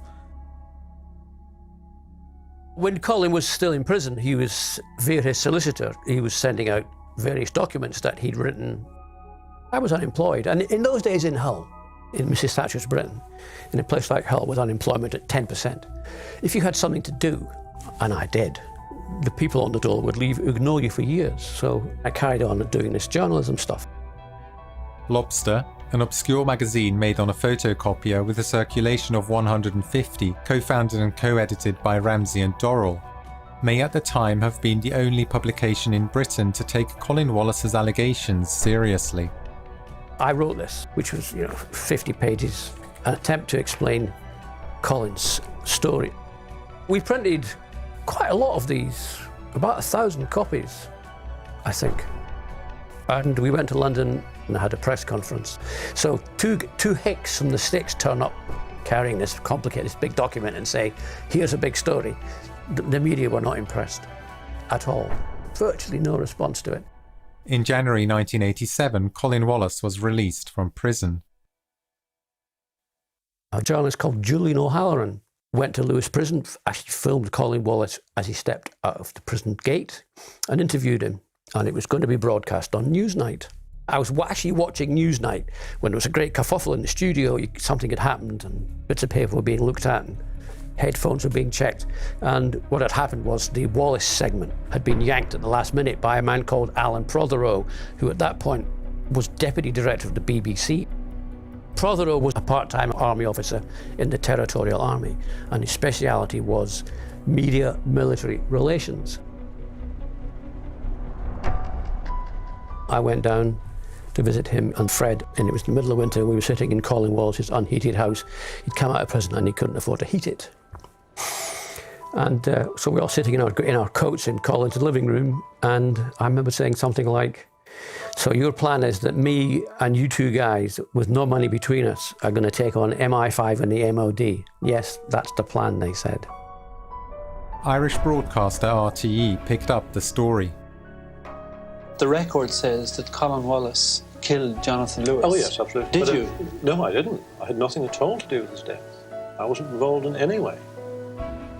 Speaker 13: When Colin was still in prison, he was, via his solicitor, he was sending out various documents that he'd written. I was unemployed, and in those days in Hull, in Mrs. Thatcher's Britain, in a place like Hull with unemployment at 10%, if you had something to do, and I did, the people on the dole would ignore you for years. So I carried on doing this journalism stuff.
Speaker 8: Lobster, an obscure magazine made on a photocopier with a circulation of 150, co-founded and co-edited by Ramsey and Dorrell, may at the time have been the only publication in Britain to take Colin Wallace's allegations seriously.
Speaker 13: I wrote this, which was 50 pages, an attempt to explain Colin's story. We printed quite a lot of these, about 1,000 copies, I think. And we went to London and had a press conference. So two hicks from the States turn up carrying this complicated, this big document and say, here's a big story. The media were not impressed at all. Virtually no response to it.
Speaker 8: In January 1987, Colin Wallace was released from prison.
Speaker 13: A journalist called Julian O'Halloran went to Lewis Prison, actually filmed Colin Wallace as he stepped out of the prison gate and interviewed him. And it was going to be broadcast on Newsnight. I was actually watching Newsnight when there was a great kerfuffle in the studio. Something had happened and bits of paper were being looked at and headphones were being checked. And what had happened was the Wallace segment had been yanked at the last minute by a man called Alan Prothero, who at that point was deputy director of the BBC. Prothero was a part-time army officer in the Territorial Army, and his speciality was media-military relations. I went down to visit him and Fred, and it was the middle of winter. We were sitting in Colin Wallace's unheated house. He'd come out of prison and he couldn't afford to heat it. And so we were all sitting in our coats in Colin's living room, and I remember saying something like, so your plan is that me and you two guys with no money between us are going to take on MI5 and the MOD. Yes, that's the plan, they said.
Speaker 8: Irish broadcaster RTE picked up the story.
Speaker 2: The record says that Colin Wallace killed Jonathan Lewis.
Speaker 3: Oh yes, absolutely.
Speaker 2: Did you?
Speaker 3: No, I didn't. I had nothing at all to do with his death. I wasn't involved in any way.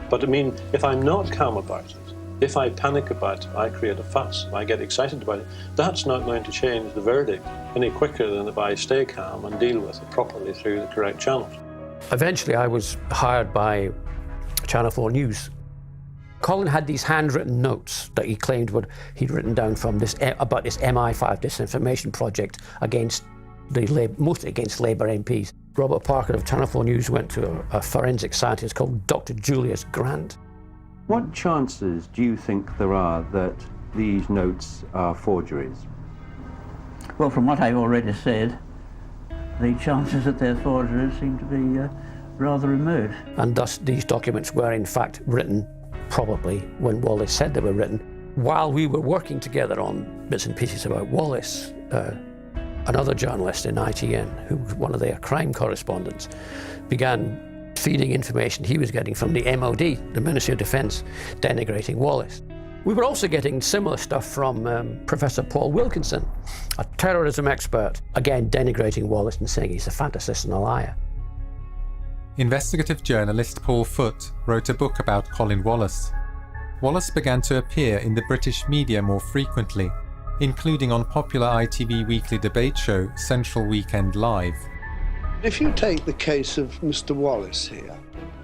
Speaker 3: But I mean, if I'm not calm about it, if I panic about it, I create a fuss, I get excited about it, that's not going to change the verdict any quicker than if I stay calm and deal with it properly through the correct channels.
Speaker 13: Eventually I was hired by Channel 4 News. Colin had these handwritten notes that he claimed he'd written down from about this MI5 disinformation project against mostly against Labour MPs. Robert Parker of Channel 4 News went to a forensic scientist called Dr. Julius Grant.
Speaker 23: What chances do you think there are that these notes are forgeries?
Speaker 24: Well, from what I've already said, the chances that they're forgeries seem to be rather remote.
Speaker 13: And thus these documents were in fact written probably when Wallace said they were written. While we were working together on bits and pieces about Wallace, another journalist in ITN, who was one of their crime correspondents, began feeding information he was getting from the MOD, the Ministry of Defence, denigrating Wallace. We were also getting similar stuff from Professor Paul Wilkinson, a terrorism expert, again denigrating Wallace and saying he's a fantasist and a liar.
Speaker 8: Investigative journalist Paul Foote wrote a book about Colin Wallace. Wallace began to appear in the British media more frequently, including on popular ITV weekly debate show Central Weekend Live.
Speaker 25: If you take the case of Mr. Wallace here,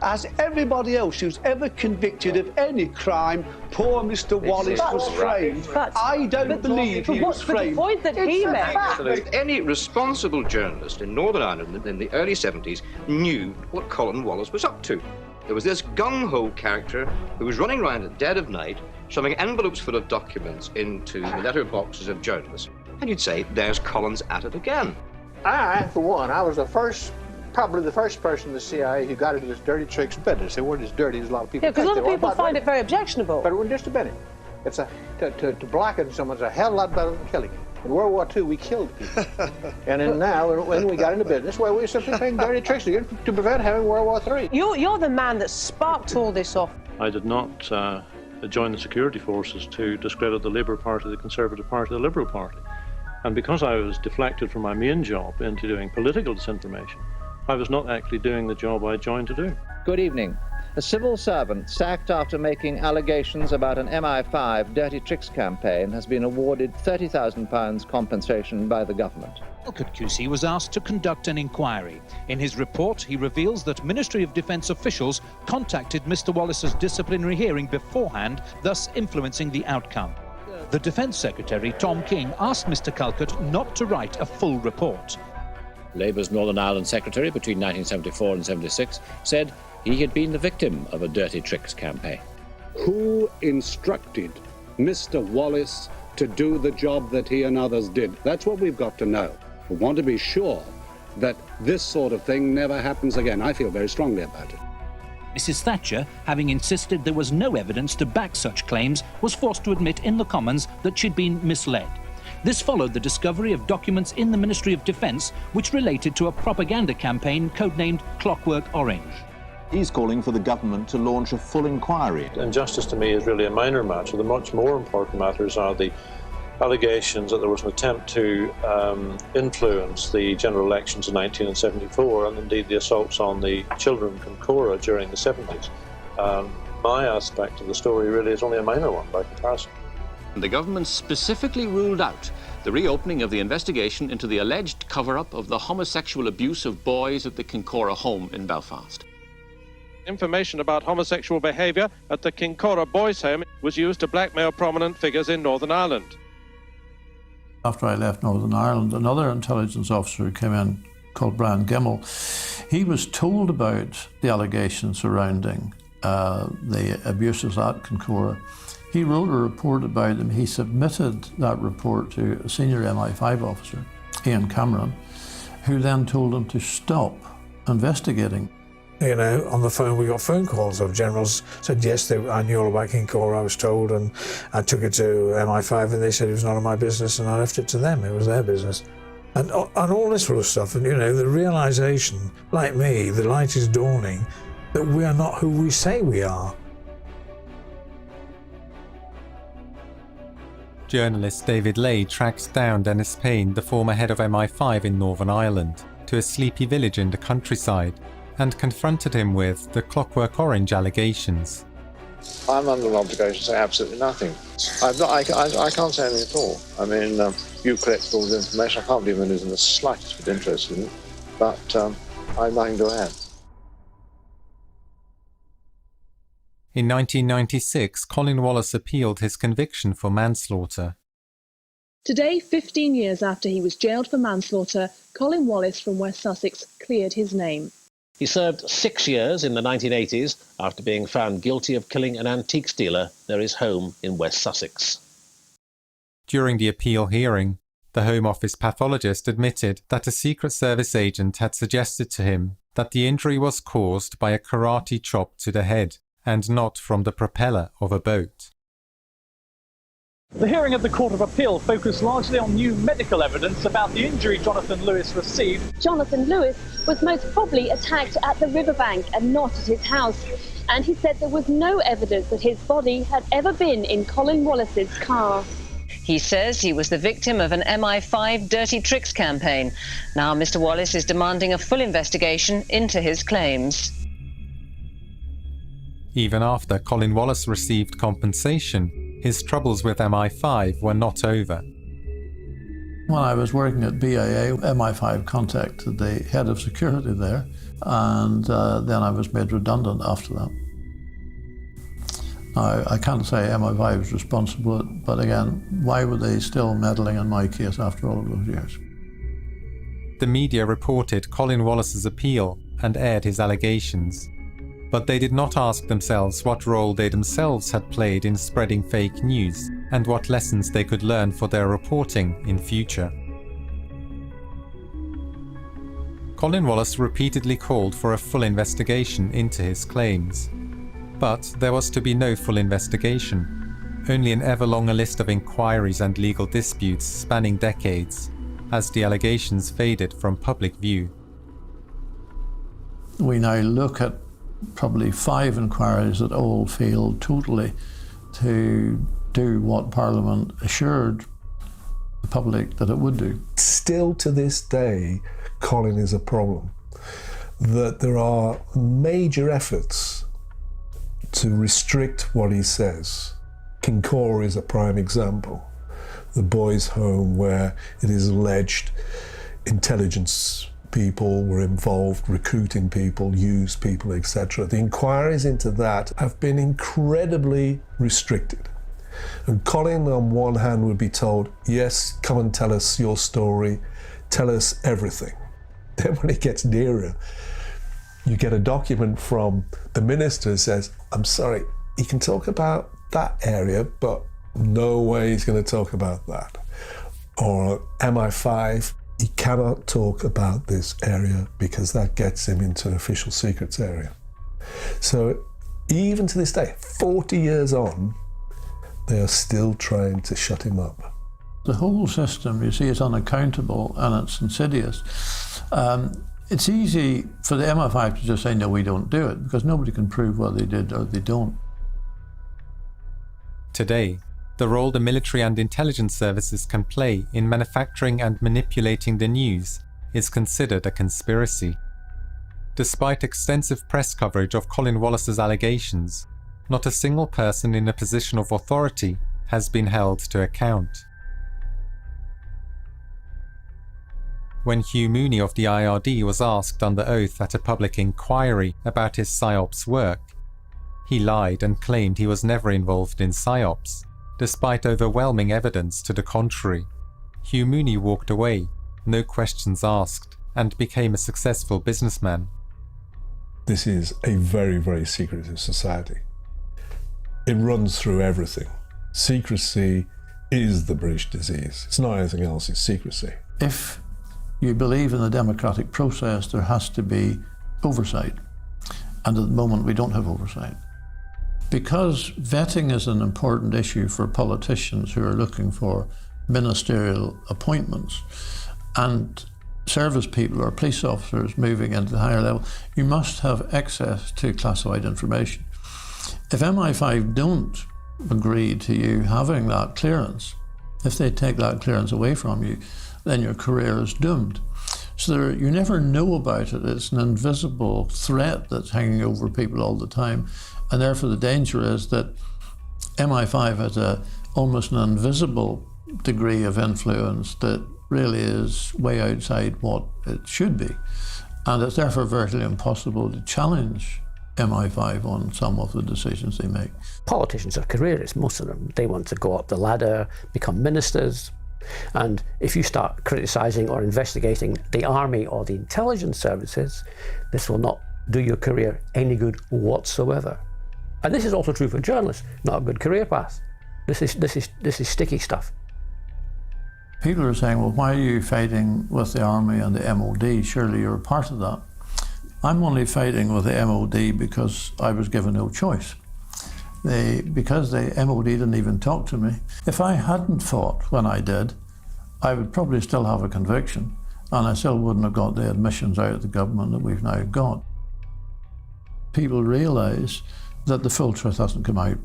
Speaker 25: as everybody else who's ever convicted of any crime, poor Mr. Wallace was framed. I don't believe he was framed.
Speaker 26: The point that he made. Any responsible journalist in Northern Ireland in the early 70s knew what Colin Wallace was up to. There was this gung-ho character who was running around at dead of night, shoving envelopes full of documents into the letterboxes of journalists. And you'd say, there's Colin's at it again.
Speaker 25: I, for one, I was probably the first person in the CIA who got into this dirty tricks business. They weren't as dirty as a lot of people
Speaker 26: Yeah, because a lot of people find it very objectionable.
Speaker 25: But just a minute. It's to blacken someone's a hell of a lot better than killing them. In World War II, we killed people. And then now, when we got into business, well, we were simply playing dirty tricks to prevent having World War III.
Speaker 26: You're the man that sparked all this off.
Speaker 3: I did not join the security forces to discredit the Labour Party, the Conservative Party, the Liberal Party. And because I was deflected from my main job into doing political disinformation, I was not actually doing the job I joined to do.
Speaker 16: Good evening. A civil servant sacked after making allegations about an MI5 dirty tricks campaign has been awarded £30,000 compensation by the government.
Speaker 27: Elkert QC was asked to conduct an inquiry. In his report, he reveals that Ministry of Defence officials contacted Mr. Wallace's disciplinary hearing beforehand, thus influencing the outcome. The Defence Secretary, Tom King, asked Mr. Calcutt not to write a full report.
Speaker 28: Labour's Northern Ireland Secretary between 1974 and 76 said he had been the victim of a dirty tricks campaign.
Speaker 29: Who instructed Mr. Wallace to do the job that he and others did? That's what we've got to know. We want to be sure that this sort of thing never happens again. I feel very strongly about it.
Speaker 27: Mrs. Thatcher, having insisted there was no evidence to back such claims, was forced to admit in the Commons that she'd been misled. This followed the discovery of documents in the Ministry of Defence which related to a propaganda campaign codenamed Clockwork Orange.
Speaker 4: He's calling for the government to launch a full inquiry.
Speaker 3: Injustice to me is really a minor matter. The much more important matters are the allegations that there was an attempt to influence the general elections in 1974 and indeed the assaults on the children in Cora during the 70s. My aspect of the story really is only a minor one by comparison.
Speaker 5: The government specifically ruled out the reopening of the investigation into the alleged cover-up of the homosexual abuse of boys at the Kincora home in Belfast.
Speaker 6: Information about homosexual behaviour at the Kincora boys' home was used to blackmail prominent figures in Northern Ireland.
Speaker 21: After I left Northern Ireland, another intelligence officer came in called Brian Gimmel. He was told about the allegations surrounding the abuses at Kincora. He wrote a report about them. He submitted that report to a senior MI5 officer, Ian Cameron, who then told him to stop investigating. You know, on the phone we got phone calls of generals said, yes, I knew all about Kincora, I was told, and I took it to MI5 and they said it was none of my business and I left it to them, it was their business. And all this sort of stuff, and you know, the realisation, like me, the light is dawning, that we are not who we say we are.
Speaker 8: Journalist David Lay tracked down Dennis Payne, the former head of MI5 in Northern Ireland, to a sleepy village in the countryside and confronted him with the Clockwork Orange allegations.
Speaker 7: I'm under an obligation to say absolutely nothing. I can't say anything at all. I mean, you collected all the information. I can't believe anyone is in the slightest bit interested in it, but I've nothing to add.
Speaker 8: In 1996, Colin Wallace appealed his conviction for manslaughter.
Speaker 10: Today, 15 years after he was jailed for manslaughter, Colin Wallace from West Sussex cleared his name.
Speaker 28: He served 6 years in the 1980s after being found guilty of killing an antiques dealer near his home in West Sussex.
Speaker 8: During the appeal hearing, the Home Office pathologist admitted that a Secret Service agent had suggested to him that the injury was caused by a karate chop to the head and not from the propeller of a boat.
Speaker 11: The hearing of the Court of Appeal focused largely on new medical evidence about the injury Jonathan Lewis received.
Speaker 12: Jonathan Lewis was most probably attacked at the riverbank and not at his house. And he said there was no evidence that his body had ever been in Colin Wallace's car.
Speaker 14: He says he was the victim of an MI5 dirty tricks campaign. Now Mr. Wallace is demanding a full investigation into his claims.
Speaker 8: Even after Colin Wallace received compensation, his troubles with MI5 were not over.
Speaker 21: When I was working at BAA, MI5 contacted the head of security there, and then I was made redundant after that. Now, I can't say MI5 was responsible, but again, why were they still meddling in my case after all of those years?
Speaker 8: The media reported Colin Wallace's appeal and aired his allegations. But they did not ask themselves what role they themselves had played in spreading fake news and what lessons they could learn for their reporting in future. Colin Wallace repeatedly called for a full investigation into his claims. But there was to be no full investigation, only an ever longer list of inquiries and legal disputes spanning decades, as the allegations faded from public view.
Speaker 21: We now look at probably 5 inquiries that all failed totally to do what Parliament assured the public that it would do. Still to this day, Colin is a problem. That there are major efforts to restrict what he says. Kincora is a prime example. The boys' home where it is alleged intelligence people were involved, recruiting people, used people, etc. The inquiries into that have been incredibly restricted. And Colin, on one hand, would be told, yes, come and tell us your story, tell us everything. Then when it gets nearer, you get a document from the minister who says, I'm sorry, he can talk about that area, but no way he's going to talk about that. Or MI5, he cannot talk about this area because that gets him into an official secrets area.
Speaker 1: So even to this day, 40 years on, they are still trying to shut him up.
Speaker 2: The whole system, you see, is unaccountable and it's insidious. It's easy for the MI5 to just say, no, we don't do it, because nobody can prove whether they did or they don't.
Speaker 8: Today, the role the military and intelligence services can play in manufacturing and manipulating the news is considered a conspiracy. Despite extensive press coverage of Colin Wallace's allegations, not a single person in a position of authority has been held to account. When Hugh Mooney of the IRD was asked under oath at a public inquiry about his PSYOPs work, he lied and claimed he was never involved in PSYOPs, despite overwhelming evidence to the contrary. Hugh Mooney walked away, no questions asked, and became a successful businessman.
Speaker 1: This is a very, very secretive society. It runs through everything. Secrecy is the British disease. It's not anything else, it's secrecy.
Speaker 2: If you believe in the democratic process, there has to be oversight. And at the moment, we don't have oversight. Because vetting is an important issue for politicians who are looking for ministerial appointments, and service people or police officers moving into the higher level, you must have access to classified information. If MI5 don't agree to you having that clearance, if they take that clearance away from you, then your career is doomed. So you never know about it. It's an invisible threat that's hanging over people all the time. And therefore the danger is that MI5 has almost an invisible degree of influence that really is way outside what it should be. And it's therefore virtually impossible to challenge MI5 on some of the decisions they make.
Speaker 13: Politicians are careerists, most of them. They want to go up the ladder, become ministers. And if you start criticising or investigating the army or the intelligence services, this will not do your career any good whatsoever. And this is also true for journalists, not a good career path. This is sticky stuff.
Speaker 2: People are saying, well, why are you fighting with the army and the MOD? Surely you're a part of that. I'm only fighting with the MOD because I was given no choice. Because the MOD didn't even talk to me. If I hadn't fought when I did, I would probably still have a conviction, and I still wouldn't have got the admissions out of the government that we've now got. People realise that the full truth hasn't come out.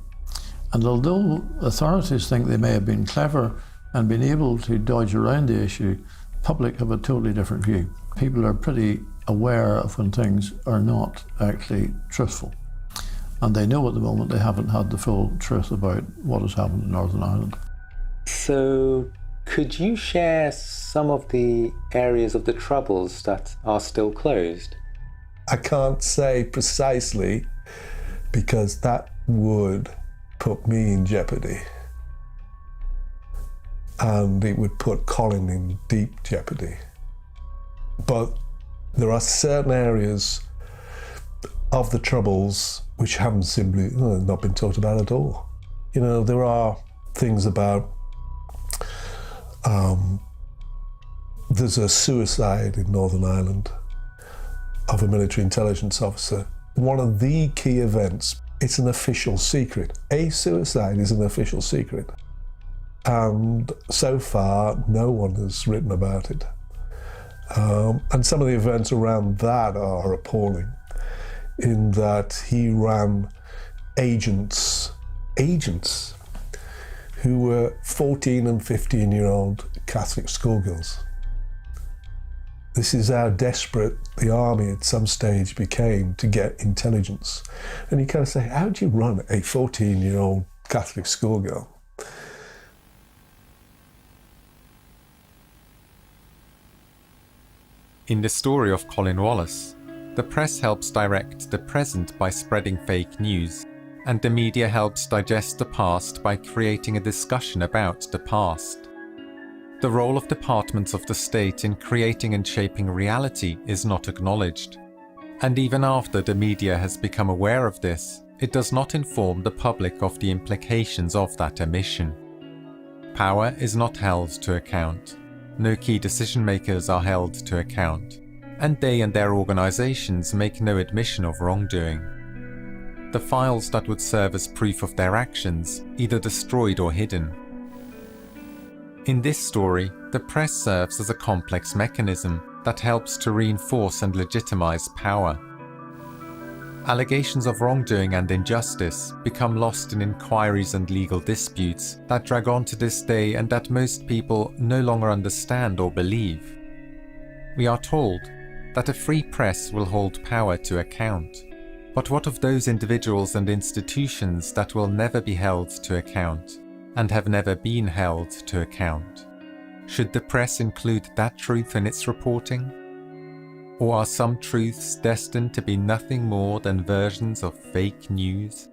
Speaker 2: And although authorities think they may have been clever and been able to dodge around the issue, the public have a totally different view. People are pretty aware of when things are not actually truthful. And they know at the moment they haven't had the full truth about what has happened in Northern Ireland.
Speaker 8: So, could you share some of the areas of the Troubles that are still closed?
Speaker 1: I can't say precisely, because that would put me in jeopardy. And it would put Colin in deep jeopardy. But there are certain areas of the Troubles which haven't simply not been talked about at all. You know, there are things about there's a suicide in Northern Ireland of a military intelligence officer. One of the key events, it's an official secret. A suicide is an official secret. And so far, no one has written about it. And some of the events around that are appalling, in that he ran agents who were 14 and 15-year-old Catholic schoolgirls. This is how desperate the army at some stage became to get intelligence. And you kind of say, how do you run a 14-year-old Catholic schoolgirl?
Speaker 8: In the story of Colin Wallace, the press helps direct the present by spreading fake news, and the media helps digest the past by creating a discussion about the past. The role of departments of the state in creating and shaping reality is not acknowledged. And even after the media has become aware of this, it does not inform the public of the implications of that omission. Power is not held to account. No key decision makers are held to account, and they and their organizations make no admission of wrongdoing. the files that would serve as proof of their actions, either destroyed or hidden. In this story, the press serves as a complex mechanism that helps to reinforce and legitimize power. Allegations of wrongdoing and injustice become lost in inquiries and legal disputes that drag on to this day and that most people no longer understand or believe. We are told that a free press will hold power to account. But what of those individuals and institutions that will never be held to account, and have never been held to account? Should the press include that truth in its reporting? Or are some truths destined to be nothing more than versions of fake news?